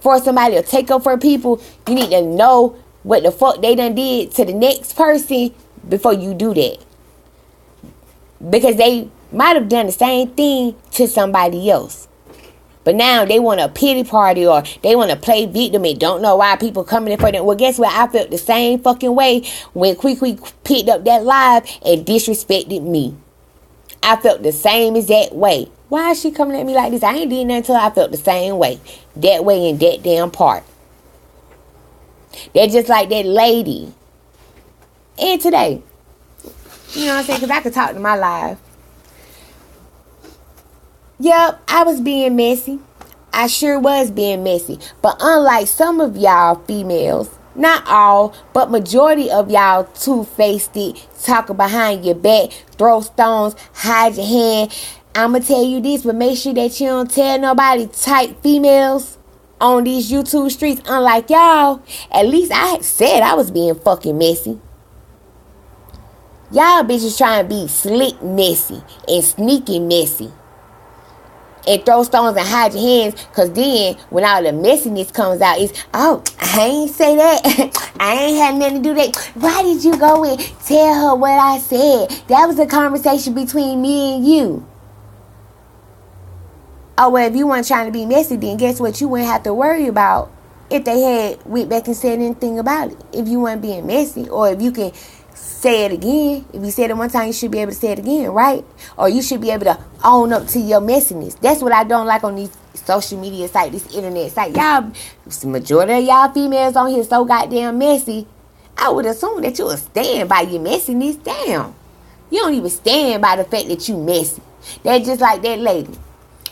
for somebody to take up for people. You need to know what the fuck they done did to the next person before you do that. Because they might have done the same thing to somebody else. But now they want a pity party or they want to play victim and don't know why people coming in for them. Well, guess what? I felt the same fucking way when Kwee picked up that live and disrespected me. I felt the same exact way. Why is she coming at me like this? I ain't did nothing until I felt the same way. That way in that damn part. They're just like that lady. And today. You know what I'm saying? Because I could talk to my live. Yep, I was being messy. I sure was being messy. But unlike some of y'all females, not all, but majority of y'all two-faced it, talking behind your back, throw stones, hide your hand. I'ma tell you this, but make sure that you don't tell nobody type females on these YouTube streets. Unlike y'all, at least I said I was being fucking messy. Y'all bitches trying to be slick messy and sneaky messy. And throw stones and hide your hands. Because then, when all the messiness comes out, it's, oh, I ain't say that. I ain't had nothing to do that. Why did you go and tell her what I said? That was a conversation between me and you. Oh, well, if you weren't trying to be messy, then guess what? You wouldn't have to worry about if they had went back and said anything about it. If you weren't being messy. Or if you can say it again. If you said it one time, you should be able to say it again, right? Or you should be able to own up to your messiness. That's what I don't like on these social media sites, this internet site. Y'all, the majority of y'all females on here so goddamn messy. I would assume that you would stand by your messiness. Damn. You don't even stand by the fact that you messy. That's just like that lady.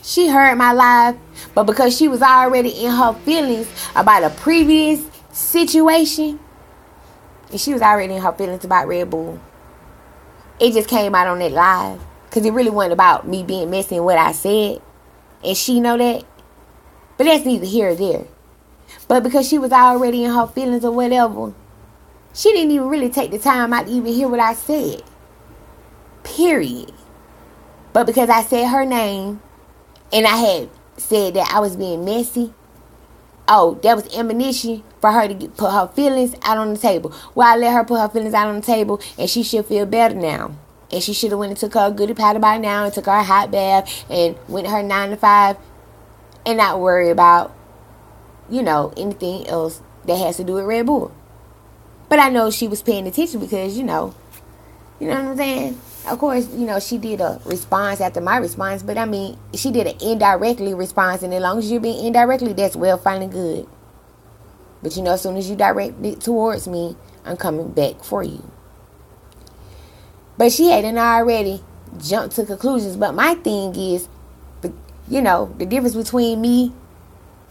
She heard my live, but because she was already in her feelings about a previous situation, and she was already in her feelings about RedB'ull, it just came out on that live. Because it really wasn't about me being messy and what I said. And she know that. But that's neither here or there. But because she was already in her feelings or whatever, she didn't even really take the time out to even hear what I said. Period. But because I said her name, and I had said that I was being messy, oh, that was ammunition for her to put her feelings out on the table. Well, I let her put her feelings out on the table, and she should feel better now. And she should have went and took her a goody powder by now and took her a hot bath and went to her 9 to 5 and not worry about, anything else that has to do with RedB'ull. But I know she was paying attention because, you know what I'm saying? Of course, she did a response after my response, but I mean, she did an indirectly response, and as long as you're being indirectly, that's well, fine and good. But as soon as you direct it towards me, I'm coming back for you. But she hadn't already jump to conclusions. But my thing is, the difference between me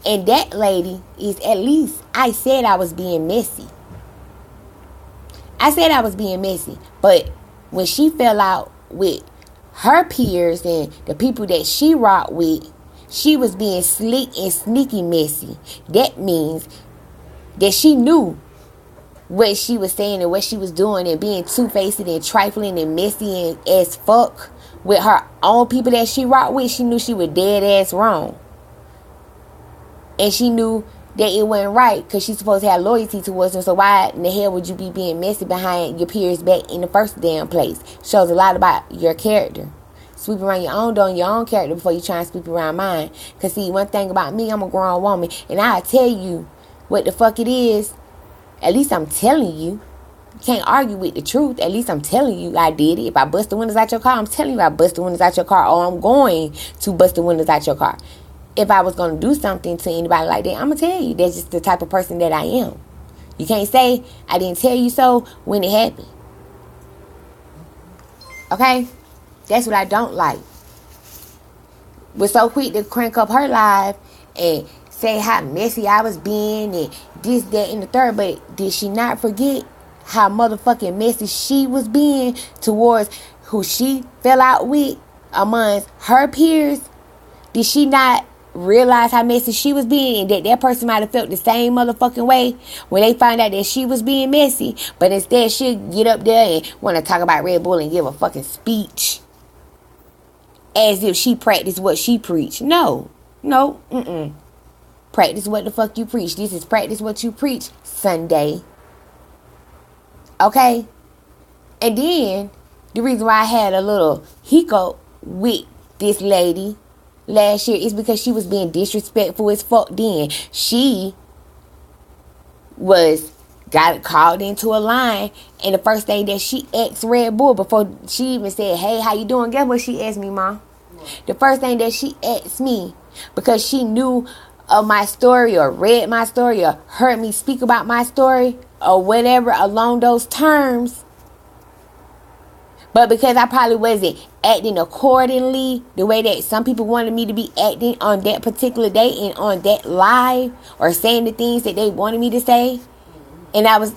and that lady is, at least I said I was being messy. I said I was being messy. But when she fell out with her peers and the people that she rocked with, she was being slick and sneaky messy. That means that she knew what she was saying and what she was doing, and being two-faced and trifling and messy and as fuck with her own people that she rocked with. She knew she was dead ass wrong. And she knew that it wasn't right, because she's supposed to have loyalty towards them. So why in the hell would you be being messy behind your peers back in the first damn place? Shows a lot about your character. Sweep around your own door and your own character before you try and sweep around mine. Because see, one thing about me, I'm a grown woman, and I'll tell you what the fuck it is. At least I'm telling you. You can't argue with the truth. At least I'm telling you I did it. If I bust the windows out your car, I'm telling you I bust the windows out your car, or I'm going to bust the windows out your car. If I was going to do something to anybody like that, I'm going to tell you. That's just the type of person that I am. You can't say I didn't tell you so when it happened. Okay? That's what I don't like. Was so quick to crank up her live and say how messy I was being and this, that, and the third. But did she not forget how motherfucking messy she was being towards who she fell out with amongst her peers? Did she not realize how messy she was being, and that person might have felt the same motherfucking way when they find out that she was being messy? But instead she'll get up there and want to talk about Red Bull and give a fucking speech as if she practiced what she preached. No. Practice what the fuck you preach. This is practice what you preach Sunday. Okay? And then the reason why I had a little hiccup with this lady last year is because she was being disrespectful as fuck then. She got called into a line, and the first thing that she asked Red Bull, before she even said, hey, how you doing? Guess what she asked me, Mom? The first thing that she asked me, because she knew of my story or read my story or heard me speak about my story or whatever along those terms, but because I probably wasn't acting accordingly the way that some people wanted me to be acting on that particular day and on that live, or saying the things that they wanted me to say, and I was,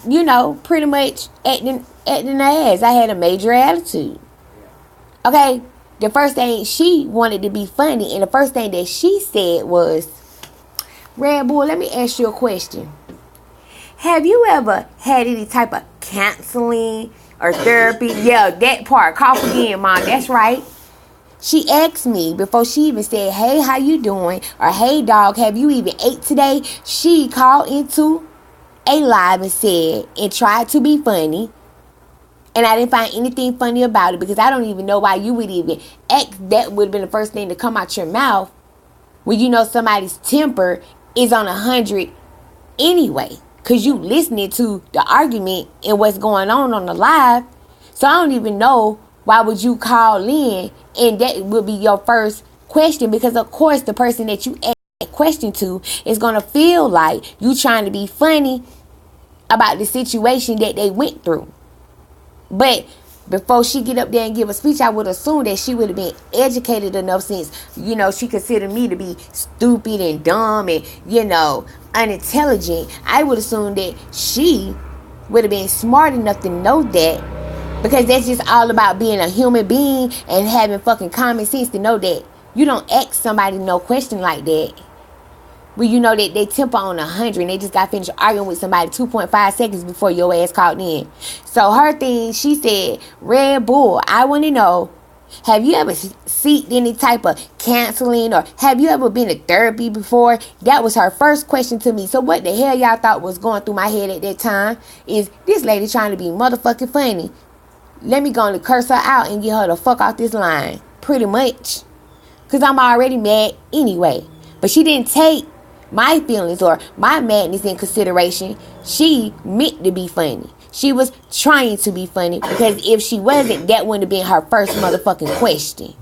pretty much acting the ass. I had a major attitude. Okay, the first thing, she wanted to be funny, and the first thing that she said was, Red Bull, let me ask you a question. Have you ever had any type of counseling or therapy? Yeah, that part. Cough again, Mom. That's right. She asked me before she even said, hey, how you doing? Or, hey, dog, have you even ate today? She called into a live and said, and tried to be funny. And I didn't find anything funny about it, because I don't even know why you would even ask. That would have been the first thing to come out your mouth when you know somebody's temper is on 100 anyway, because you listening to the argument and what's going on the live. So I don't even know why would you call in and that would be your first question, because of course the person that you ask that question to is going to feel like you trying to be funny about the situation that they went through. But before she get up there and give a speech, I would assume that she would have been educated enough, since, she considered me to be stupid and dumb and, unintelligent. I would assume that she would have been smart enough to know that, because that's just all about being a human being and having fucking common sense to know that you don't ask somebody no question like that. Well, you know that they temper on 100 and they just got finished arguing with somebody 2.5 seconds before your ass called in. So her thing, she said, Red Bull, I want to know, have you ever seeked any type of counseling, or have you ever been to therapy before? That was her first question to me. So what the hell y'all thought was going through my head at that time is this lady trying to be motherfucking funny. Let me go and curse her out and get her the fuck off this line. Pretty much. Because I'm already mad anyway. But she didn't take my feelings or my madness in consideration. She meant to be funny. She was trying to be funny, because if she wasn't, that wouldn't have been her first motherfucking question.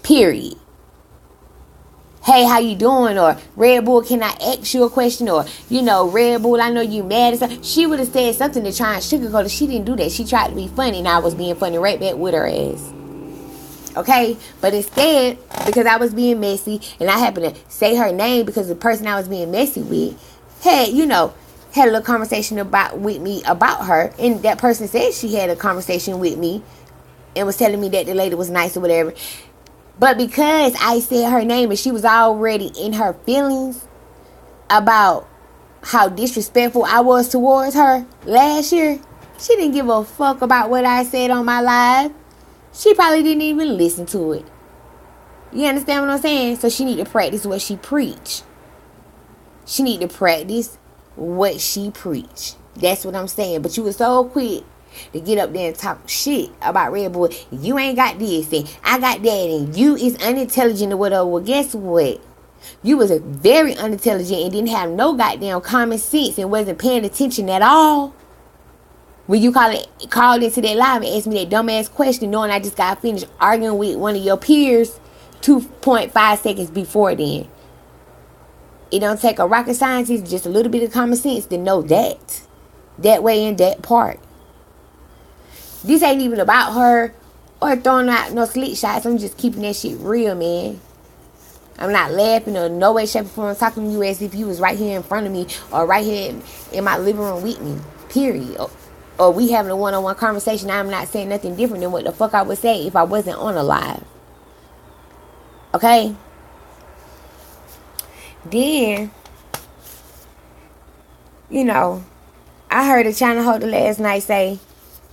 Period. Hey, how you doing? Or, Red Bull, can I ask you a question? Or, Red Bull, I know you mad. She would have said something to try and sugarcoat it. She didn't do that. She tried to be funny, and I was being funny right back with her ass. Okay? But instead, because I was being messy, and I happened to say her name because the person I was being messy with had, had a little conversation with me about her, and that person said she had a conversation with me and was telling me that the lady was nice or whatever. But because I said her name and she was already in her feelings about how disrespectful I was towards her last year, she didn't give a fuck about what I said on my live. She probably didn't even listen to it. You understand what I'm saying? So she need to practice what she preach. She need to practice what she preach. That's what I'm saying. But you were so quick to get up there and talk shit about RedB'ull. You ain't got this and I got that and you is unintelligent or whatever. Well, guess what? You was very unintelligent and didn't have no goddamn common sense and wasn't paying attention at all. When you called into that live and asked me that dumbass question, knowing I just got finished arguing with one of your peers 2.5 seconds before then. It don't take a rocket scientist, just a little bit of common sense to know that. That way in that part. This ain't even about her or throwing out no slick shots. I'm just keeping that shit real, man. I'm not laughing or no way, shape, or form talking to you as if you was right here in front of me or right here in my living room with me. Period. Or we having a one-on-one conversation. I'm not saying nothing different than what the fuck I would say if I wasn't on a live. Okay? Then, I heard a China holder last night say,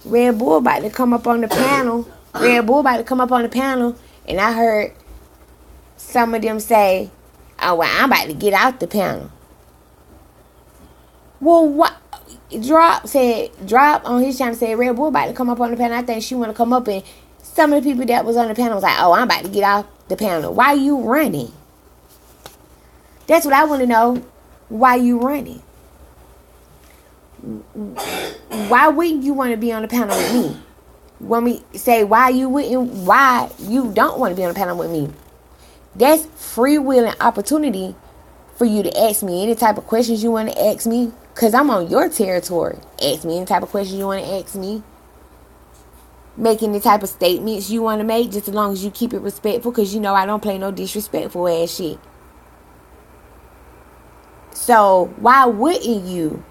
RedB'ull about to come up on the panel. RedB'ull about to come up on the panel. And I heard some of them say, oh, well, I'm about to get out the panel. Well, what? Drop on his channel said RedB'ull about to come up on the panel. I think she want to come up, and some of the people that was on the panel was like, oh, I'm about to get off the panel. Why you running? That's what I want to know. Why you running? Why wouldn't you want to be on the panel with me? Want me to say why you don't want to be on the panel with me? That's free will and opportunity for you to ask me any type of questions you want to ask me, because I'm on your territory. Ask me any type of questions you want to ask me. Make any type of statements you want to make, just as long as you keep it respectful, because I don't play no disrespectful ass shit. So why wouldn't you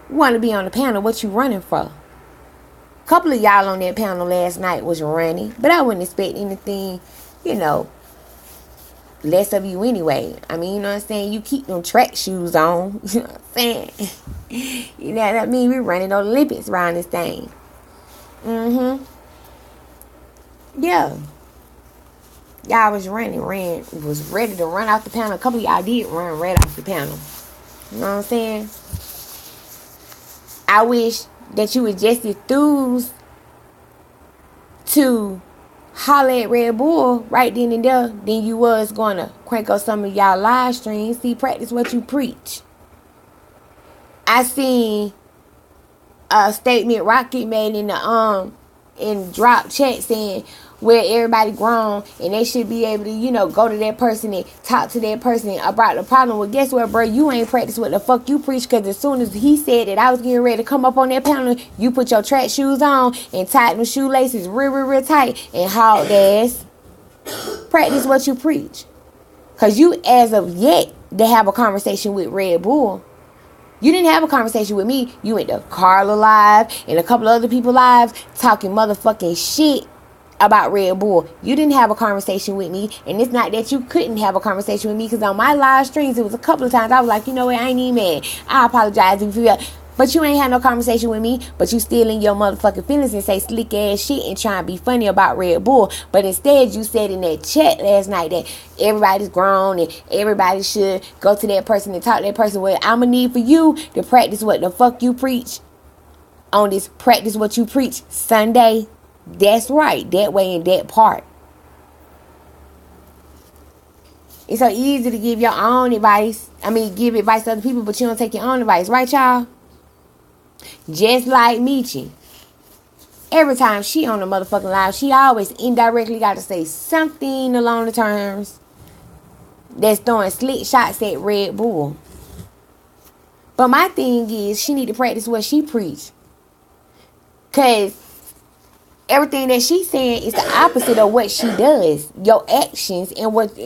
want to be on the panel? What you running for? A couple of y'all on that panel last night was running, but I wouldn't expect anything, less of you anyway. I mean, you know what I'm saying? You keep them track shoes on. You know what I'm saying? You know what I mean? We're running Olympics around this thing. Yeah. Y'all was was ready to run off the panel. A couple of y'all did run right off the panel. You know what I'm saying? I wish that you was just enthused to holler at RedB'ull right then and there than you was going to crank up some of y'all live streams. See, practice what you preach. I seen a statement Rocket made in drop chat saying where everybody grown and they should be able to, go to that person and talk to that person about the problem. Well, guess what, bro? You ain't practice what the fuck you preach, because as soon as he said that I was getting ready to come up on that panel, you put your track shoes on and tied them shoelaces real tight and hauled ass. Practice what you preach. Because you, as of yet, to have a conversation with RedB'ull. You didn't have a conversation with me. You went to Carla live and a couple of other people live talking motherfucking shit about RedB'ull. You didn't have a conversation with me, and it's not that you couldn't have a conversation with me, because on my live streams it was a couple of times I was like, you know what, I ain't even mad. I apologize if you but you ain't had no conversation with me, but you still in your motherfucking feelings and say slick ass shit and try and be funny about RedB'ull. But instead you said in that chat last night that everybody's grown and everybody should go to that person and talk to that person. Well, I'ma need for you to practice what the fuck you preach on this Practice What You Preach Sunday. That's right. That way in that part. It's so easy to give your own advice. Give advice to other people, but you don't take your own advice. Right, y'all? Just like Michi. Every time she on the motherfucking live, she always indirectly got to say something along the terms that's throwing slick shots at RedB'ull. But my thing is, she need to practice what she preach. Because everything that she's saying is the opposite of what she does. Your actions and what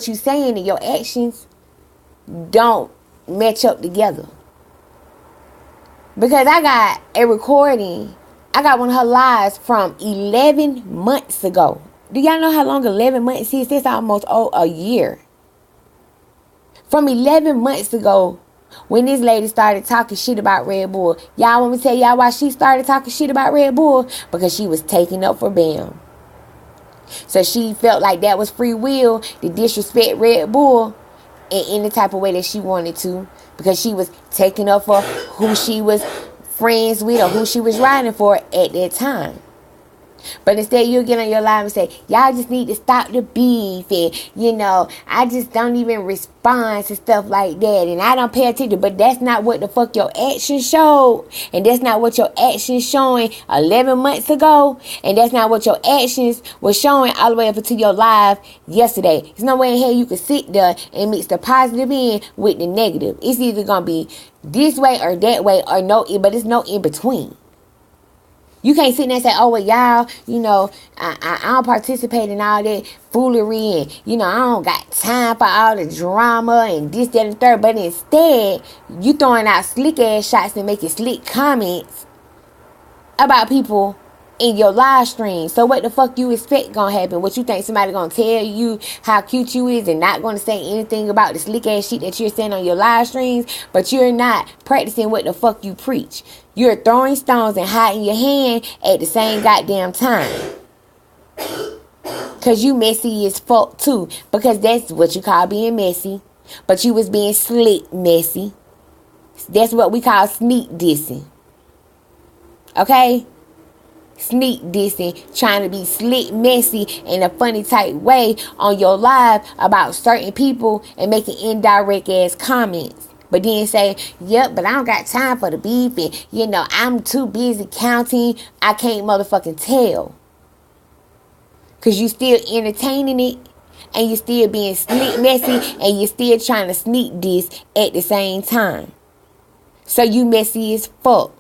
you saying and your actions don't match up together. Because I got a recording. I got one of her lives from 11 months ago. Do y'all know how long 11 months is? That's almost a year. From 11 months ago, when this lady started talking shit about RedB'ull. Y'all want me to tell y'all why she started talking shit about RedB'ull? Because she was taking up for Bam. So she felt like that was free will to disrespect RedB'ull in any type of way that she wanted to. Because she was taking up for who she was friends with or who she was riding for at that time. But instead you'll get on your live and say, y'all just need to stop the beef, and I just don't even respond to stuff like that, and I don't pay attention. But that's not what the fuck your actions showed, and that's not what your actions showing 11 months ago, and that's not what your actions was showing all the way up until your live yesterday. There's no way in hell you can sit there and mix the positive in with the negative. It's either gonna be this way or that way, or no, but it's no in between. You can't sit there and say, oh, well, y'all, I don't participate in all that foolery, and, I don't got time for all the drama and this, that, and the third. But instead, you throwing out slick-ass shots and making slick comments about people in your live stream. So what the fuck you expect gonna happen? What you think somebody gonna tell you how cute you is and not gonna say anything about the slick-ass shit that you're saying on your live streams? But you're not practicing what the fuck you preach. You're throwing stones and hiding your hand at the same goddamn time. Because you messy as fuck too. Because that's what you call being messy. But you was being slick messy. That's what we call sneak dissing. Okay? Sneak dissing. Trying to be slick messy in a funny type way on your live about certain people and making indirect ass comments. But then say, yep, but I don't got time for the beef, and, I'm too busy counting. I can't motherfucking tell. Because you still entertaining it, and you still being sneak messy, and you still trying to sneak this at the same time. So you messy as fuck.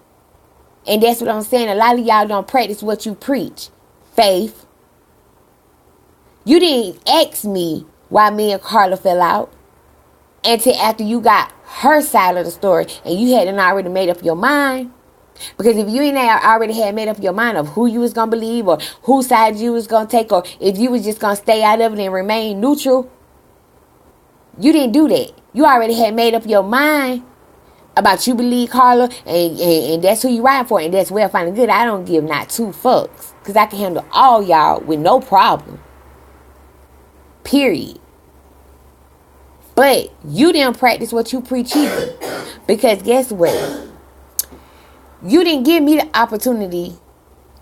And that's what I'm saying. A lot of y'all don't practice what you preach. Faith. You didn't ask me why me and Carla fell out until after you got her side of the story and you hadn't already made up your mind. Because if you ain't already had made up your mind of who you was going to believe or whose side you was going to take, or if you was just going to stay out of it and remain neutral, you didn't do that. You already had made up your mind about you believe Carla and that's who you ride for, and that's well fine and good. I don't give not two fucks because I can handle all y'all with no problem. Period. But you didn't practice what you preach either. Because guess what? You didn't give me the opportunity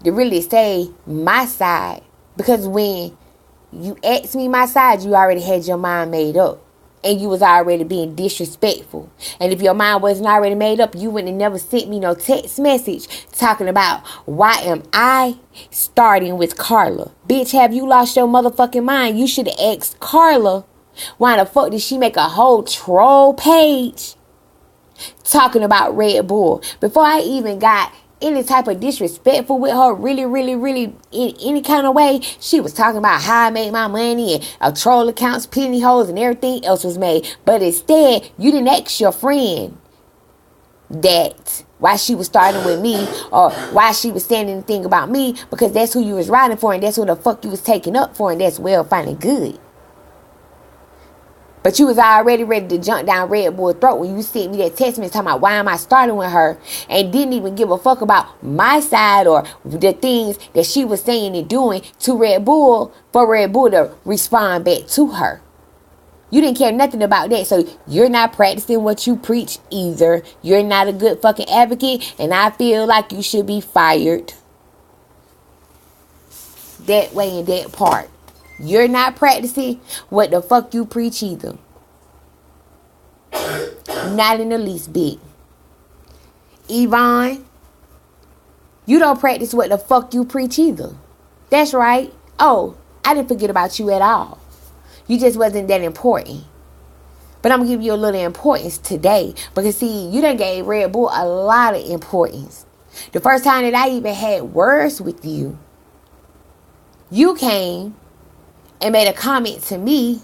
to really say my side. Because when you asked me my side, you already had your mind made up. And you was already being disrespectful. And if your mind wasn't already made up, you wouldn't have never sent me no text message talking about why am I starting with Carla. Bitch, have you lost your motherfucking mind? You should have asked Carla. Why the fuck did she make a whole troll page talking about RedB'ull? Before I even got any type of disrespectful with her, really in any kind of way, she was talking about how I made my money and troll accounts, penny holes, and everything else was made. But instead, you didn't ask your friend that why she was starting with me or why she was saying anything about me, because that's who you was riding for and that's who the fuck you was taking up for, and that's well fine and good. But you was already ready to jump down RedB'ull's throat when you sent me that text message talking about why am I starting with her, and didn't even give a fuck about my side or the things that she was saying and doing to RedB'ull for RedB'ull to respond back to her. You didn't care nothing about that. So you're not practicing what you preach either. You're not a good fucking advocate, and I feel like you should be fired. That way and that part. You're not practicing what the fuck you preach either. Not in the least bit. Yvonne, you don't practice what the fuck you preach either. That's right. Oh, I didn't forget about you at all. You just wasn't that important. But I'm going to give you a little importance today. Because see, you done gave RedB'ull a lot of importance. The first time that I even had words with you, you came and made a comment to me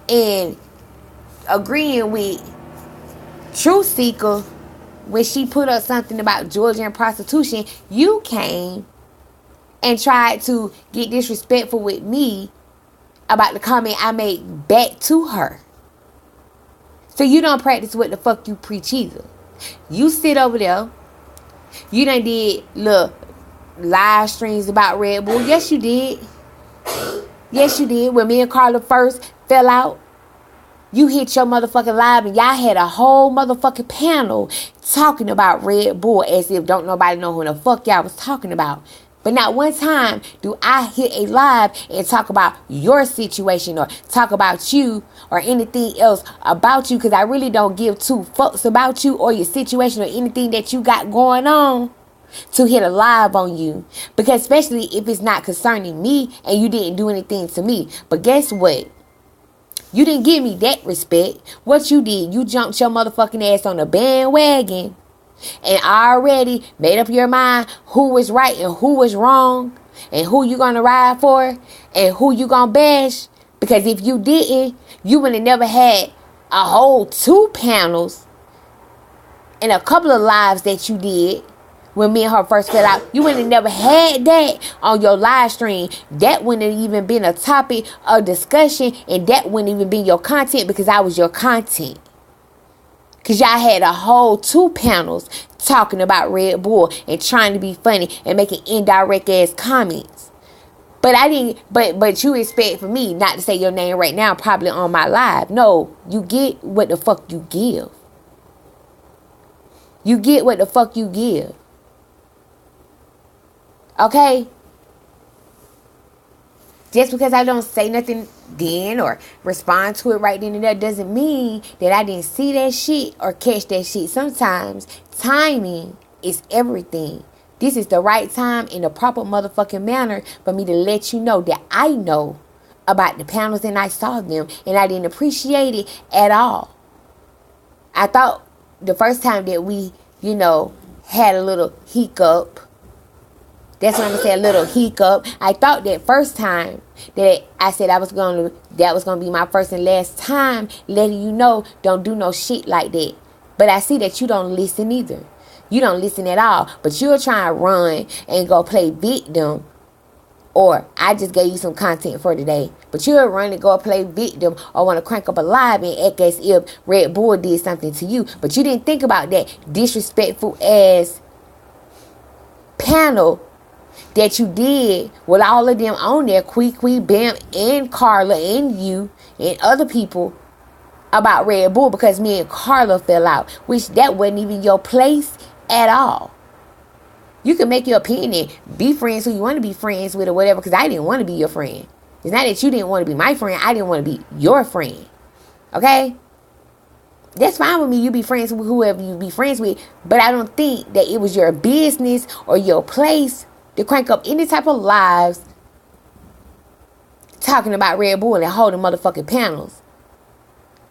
and agreeing with Truth Seeker when she put up something about Georgia and prostitution. You came and tried to get disrespectful with me about the comment I made back to her. So you don't practice what the fuck you preach either. You sit over there. You done did little live streams about RedB'ull. Yes, you did. Yes, you did. When me and Carla first fell out, you hit your motherfucking live and y'all had a whole motherfucking panel talking about RedB'ull as if don't nobody know who the fuck y'all was talking about. But not one time do I hit a live and talk about your situation or talk about you or anything else about you, because I really don't give two fucks about you or your situation or anything that you got going on to hit a live on you. Because especially if it's not concerning me and you didn't do anything to me. But guess what? You didn't give me that respect. What you did, you jumped your motherfucking ass on the bandwagon and already made up your mind who was right and who was wrong and who you gonna ride for and who you gonna bash. Because if you didn't, you would have never had a whole 2 panels and a couple of lives that you did when me and her first fell out. You would have never had that on your live stream. That wouldn't have even been a topic of discussion, and that wouldn't even be your content because I was your content. Because y'all had a whole 2 panels talking about RedB'ull and trying to be funny and making indirect ass comments. But I didn't, but you expect for me not to say your name right now, probably on my live. No, you get what the fuck you give. You get what the fuck you give. Okay? Just because I don't say nothing then or respond to it right then and there doesn't mean that I didn't see that shit or catch that shit. Sometimes timing is everything. This is the right time in the proper motherfucking manner for me to let you know that I know about the panels and I saw them and I didn't appreciate it at all. I thought the first time that we, had a little hiccup. That's what I'm gonna say, a little hiccup. I thought that first time that I said that was gonna be my first and last time letting you know don't do no shit like that. But I see that you don't listen either. You don't listen at all. But you're trying to run and go play victim. Or I just gave you some content for today. But you'll run and go play victim or want to crank up a live and act as if RedB'ull did something to you. But you didn't think about that disrespectful ass panel that you did with all of them on there, Quee, Bam, and Carla, and you, and other people about RedB'ull because me and Carla fell out, which that wasn't even your place at all. You can make your opinion, be friends who you want to be friends with or whatever, because I didn't want to be your friend. It's not that you didn't want to be my friend, I didn't want to be your friend. Okay? That's fine with me. You be friends with whoever you be friends with, but I don't think that it was your business or your place to crank up any type of lives talking about RedB'ull and holding motherfucking panels.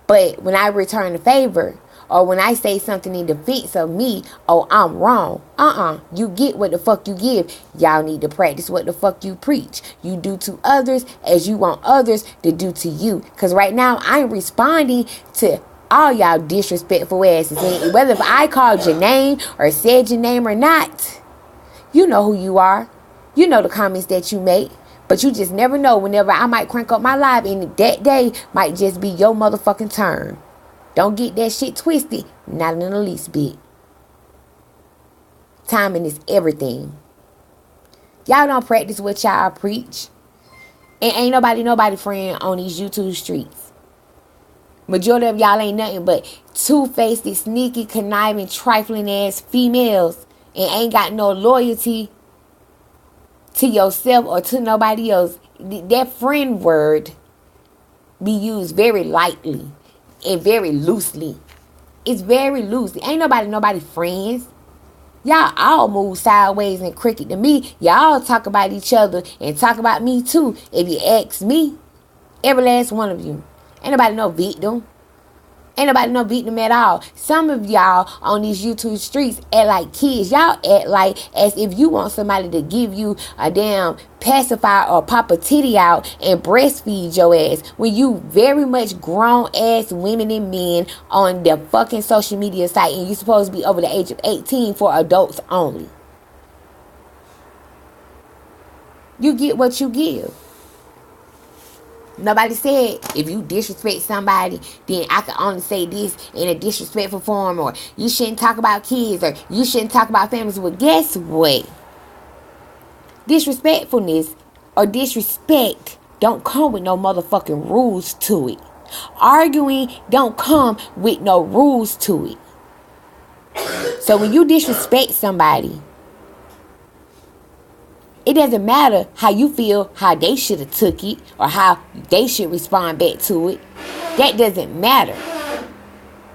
But when I return the favor, or when I say something in defense of me, oh, I'm wrong. You get what the fuck you give. Y'all need to practice what the fuck you preach. You do to others as you want others to do to you. Because right now, I'm responding to all y'all disrespectful asses. And whether if I called your name or said your name or not, you know who you are. You know the comments that you make. But you just never know whenever I might crank up my live and that day might just be your motherfucking turn. Don't get that shit twisted. Not in the least bit. Timing is everything. Y'all don't practice what y'all preach. And ain't nobody friend on these YouTube streets. Majority of y'all ain't nothing but two-faced, sneaky, conniving, trifling ass females. And ain't got no loyalty to yourself or to nobody else. That friend word be used very lightly and very loosely. It's very loose. Ain't nobody friends. Y'all all move sideways and crooked to me. Y'all talk about each other and talk about me too. If you ask me, every last one of you. Ain't nobody no victim. Ain't nobody no beating them at all. Some of y'all on these YouTube streets act like kids. Y'all act like as if you want somebody to give you a damn pacifier or pop a titty out and breastfeed your ass when you very much grown ass women and men on the fucking social media site and you supposed to be over the age of 18 for adults only. You get what you give. Nobody said if you disrespect somebody, then I can only say this in a disrespectful form, or you shouldn't talk about kids, or you shouldn't talk about families. Well, guess what? Disrespectfulness or disrespect don't come with no motherfucking rules to it. Arguing don't come with no rules to it. So when you disrespect somebody, it doesn't matter how you feel, how they should have took it, or how they should respond back to it. That doesn't matter.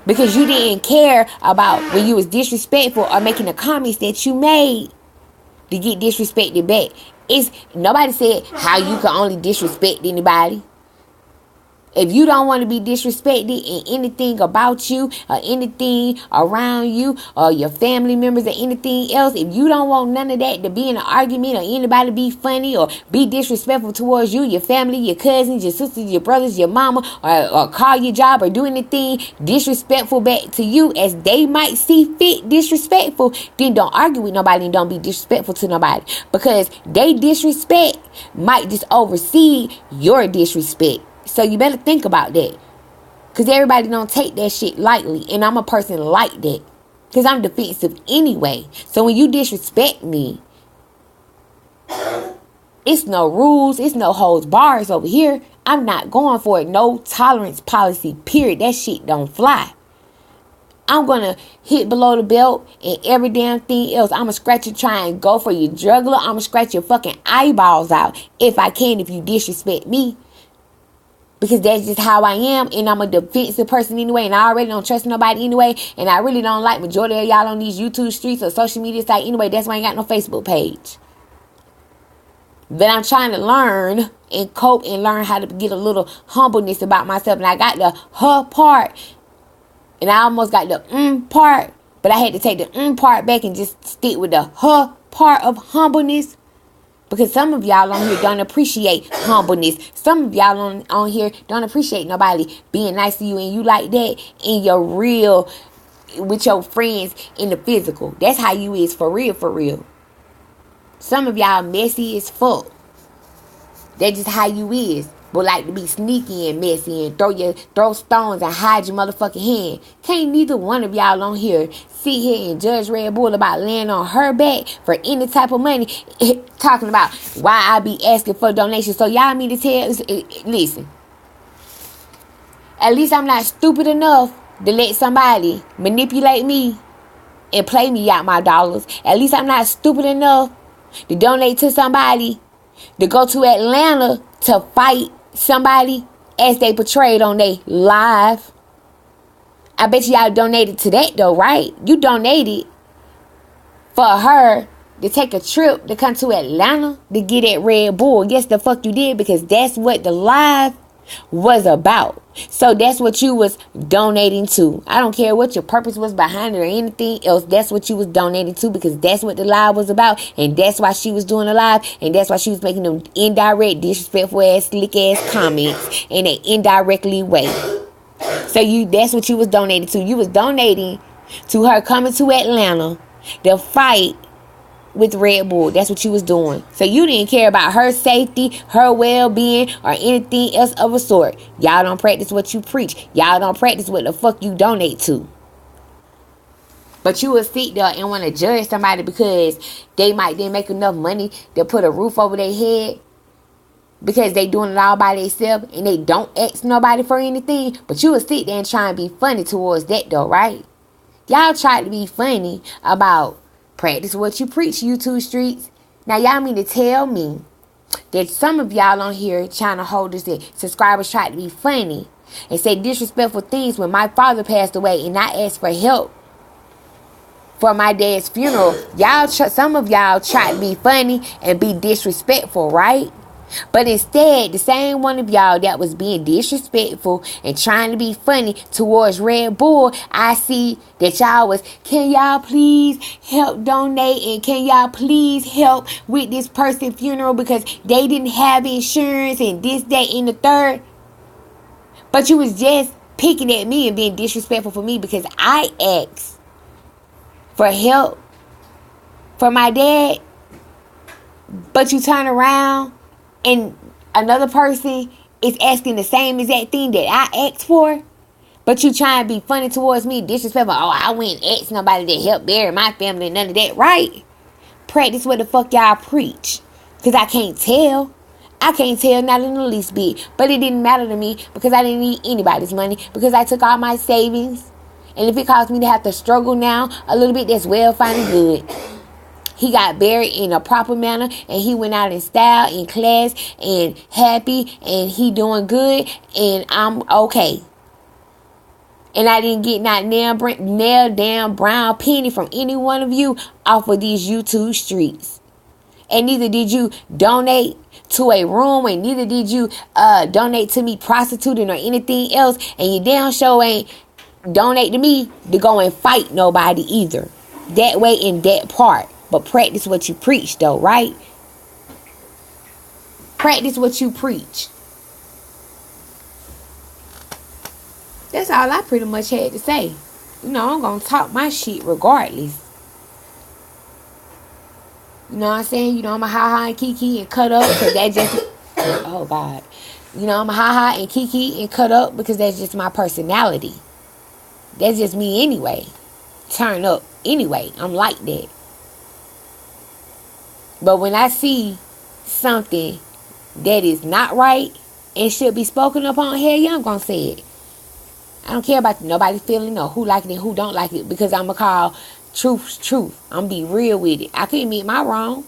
Because you didn't care about when you was disrespectful or making the comments that you made to get disrespected back. Nobody said how you can only disrespect anybody. If you don't want to be disrespected in anything about you or anything around you or your family members or anything else, if you don't want none of that to be in an argument or anybody be funny or be disrespectful towards you, your family, your cousins, your sisters, your brothers, your mama, or call your job or do anything disrespectful back to you as they might see fit disrespectful, then don't argue with nobody and don't be disrespectful to nobody, because they disrespect might just oversee your disrespect. So you better think about that. Because everybody don't take that shit lightly. And I'm a person like that. Because I'm defensive anyway. So when you disrespect me, it's no rules. It's no holds bars over here. I'm not going for it. No tolerance policy, period. That shit don't fly. I'm going to hit below the belt and every damn thing else. I'm going to scratch you, try and go for your jugular. I'm going to scratch your fucking eyeballs out if I can, if you disrespect me. Because that's just how I am. And I'm a defensive person anyway. And I already don't trust nobody anyway. And I really don't like majority of y'all on these YouTube streets or social media sites anyway. That's why I ain't got no Facebook page. But I'm trying to learn and cope and learn how to get a little humbleness about myself. And I got the her part. And I almost got the part. But I had to take the part back and just stick with the her part of humbleness. Because some of y'all on here don't appreciate humbleness. Some of y'all on here don't appreciate nobody being nice to you and you like that in your real, with your friends in the physical. That's how you is for real, for real. Some of y'all messy as fuck. That's just how you is. But like to be sneaky and messy and throw stones and hide your motherfucking hand. Can't neither one of y'all on here sit here and judge RedB'ull about laying on her back for any type of money. Talking about why I be asking for donations. So y'all mean to tell, listen. At least I'm not stupid enough to let somebody manipulate me and play me out my dollars. At least I'm not stupid enough to donate to somebody to go to Atlanta to fight somebody as they portrayed on their live. I bet y'all donated to that though, right? You donated for her to take a trip to come to Atlanta to get at RedB'ull. Yes, the fuck you did, because that's what the live was about. So that's what you was donating to. I don't care what your purpose was behind it or anything else. That's what you was donating to, because that's what the live was about. And that's why she was doing the live. And that's why she was making them indirect, disrespectful ass, slick ass comments in an indirectly way. So that's what you was donating to. You was donating to her coming to Atlanta to fight with RedB'ull. That's what you was doing. So you didn't care about her safety, her well-being, or anything else of a sort. Y'all don't practice what you preach. Y'all don't practice what the fuck you donate to. But you will sit there and want to judge somebody because they might didn't make enough money to put a roof over their head, because they doing it all by themselves and they don't ask nobody for anything. But you will sit there and try and be funny towards that though, right? Y'all tried to be funny about practice what you preach, YouTube streets. Now y'all mean to tell me that some of y'all on here trying to hold us in, subscribers try to be funny and say disrespectful things when my father passed away and I asked for help for my dad's funeral. Some of y'all try to be funny and be disrespectful, right? But instead, the same one of y'all that was being disrespectful and trying to be funny towards Red Bull, I see that y'all was, can y'all please help donate, and can y'all please help with this person's funeral because they didn't have insurance and this, that, and the third. But you was just picking at me and being disrespectful for me because I asked for help for my dad. But you turn around and another person is asking the same exact thing that I asked for. But you trying to be funny towards me, disrespectful. Oh, I wouldn't ask nobody to help bury my family and none of that, right? Practice what the fuck y'all preach. Because I can't tell. I can't tell, not in the least bit. But it didn't matter to me because I didn't need anybody's money. Because I took all my savings. And if it caused me to have to struggle now a little bit, that's well, fine and good. He got buried in a proper manner, and he went out in style, in class, and happy, and he doing good, and I'm okay. And I didn't get not nail damn brown penny from any one of you off of these YouTube streets. And neither did you donate to a room, and neither did you donate to me prostituting or anything else, and you damn sure ain't donate to me to go and fight nobody either. That way in that part. But practice what you preach, though, right? Practice what you preach. That's all I pretty much had to say. You know, I'm going to talk my shit regardless. You know what I'm saying? You know, I'm a ha-ha and kiki and cut up because that just... Oh, God. You know, I'm a ha-ha and kiki and cut up because that's just my personality. That's just me anyway. Turn up anyway. I'm like that. But when I see something that is not right and should be spoken upon, hell yeah, I'm going to say it. I don't care about nobody feeling or who like it and who don't like it, because I'm going to call truth. I'm going to be real with it. I couldn't admit my wrong.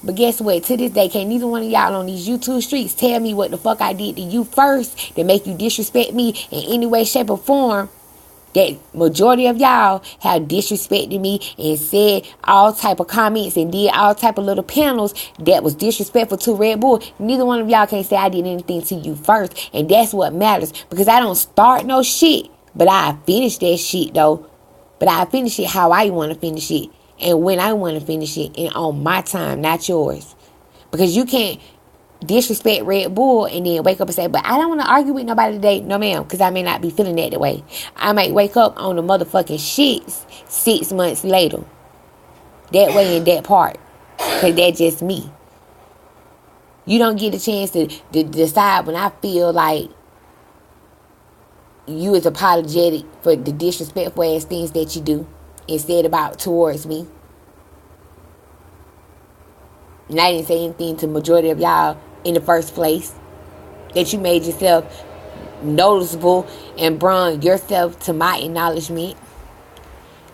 But guess what? To this day, can't neither one of y'all on these YouTube streets tell me what the fuck I did to you first that make you disrespect me in any way, shape, or form. That majority of y'all have disrespected me and said all type of comments and did all type of little panels that was disrespectful to Red Bull. Neither one of y'all can say I did anything to you first. And that's what matters. Because I don't start no shit. But I finish that shit though. But I finish it how I want to finish it. And when I want to finish it. And on my time, not yours. Because you can't disrespect Red Bull and then wake up and say, but I don't want to argue with nobody today. No, ma'am, because I may not be feeling that way. I might wake up on the motherfucking shits 6 months later. That way in that part. Because that's just me. You don't get a chance to decide when I feel like you is apologetic for the disrespectful ass things that you do and said about towards me. And I didn't say anything to the majority of y'all in the first place. That you made yourself noticeable and brought yourself to my acknowledgement.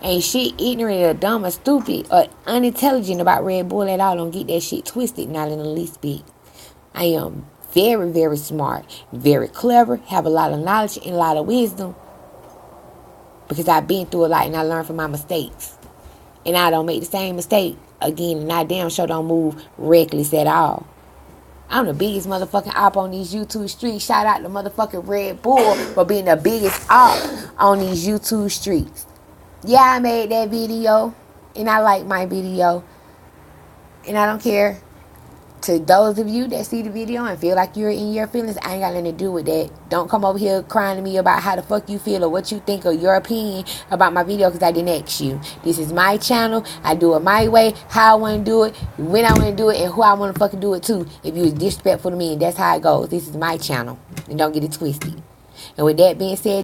Ain't shit ignorant or dumb or stupid or unintelligent about Red Bull at all. Don't get that shit twisted, not in the least bit. I am very, very smart, very clever, have a lot of knowledge and a lot of wisdom. Because I've been through a lot and I learned from my mistakes. And I don't make the same mistake again, and I damn sure don't move reckless at all. I'm the biggest motherfucking op on these YouTube streets. Shout out to motherfucking Red Bull for being the biggest op on these YouTube streets. Yeah, I made that video, and I like my video, and I don't care. To those of you that see the video and feel like you're in your feelings, I ain't got nothing to do with that. Don't come over here crying to me about how the fuck you feel or what you think or your opinion about my video, because I didn't ask you. This is my channel. I do it my way, how I want to do it, when I want to do it, and who I want to fucking do it to. If you was disrespectful to me, and that's how it goes. This is my channel. And don't get it twisted. And with that being said,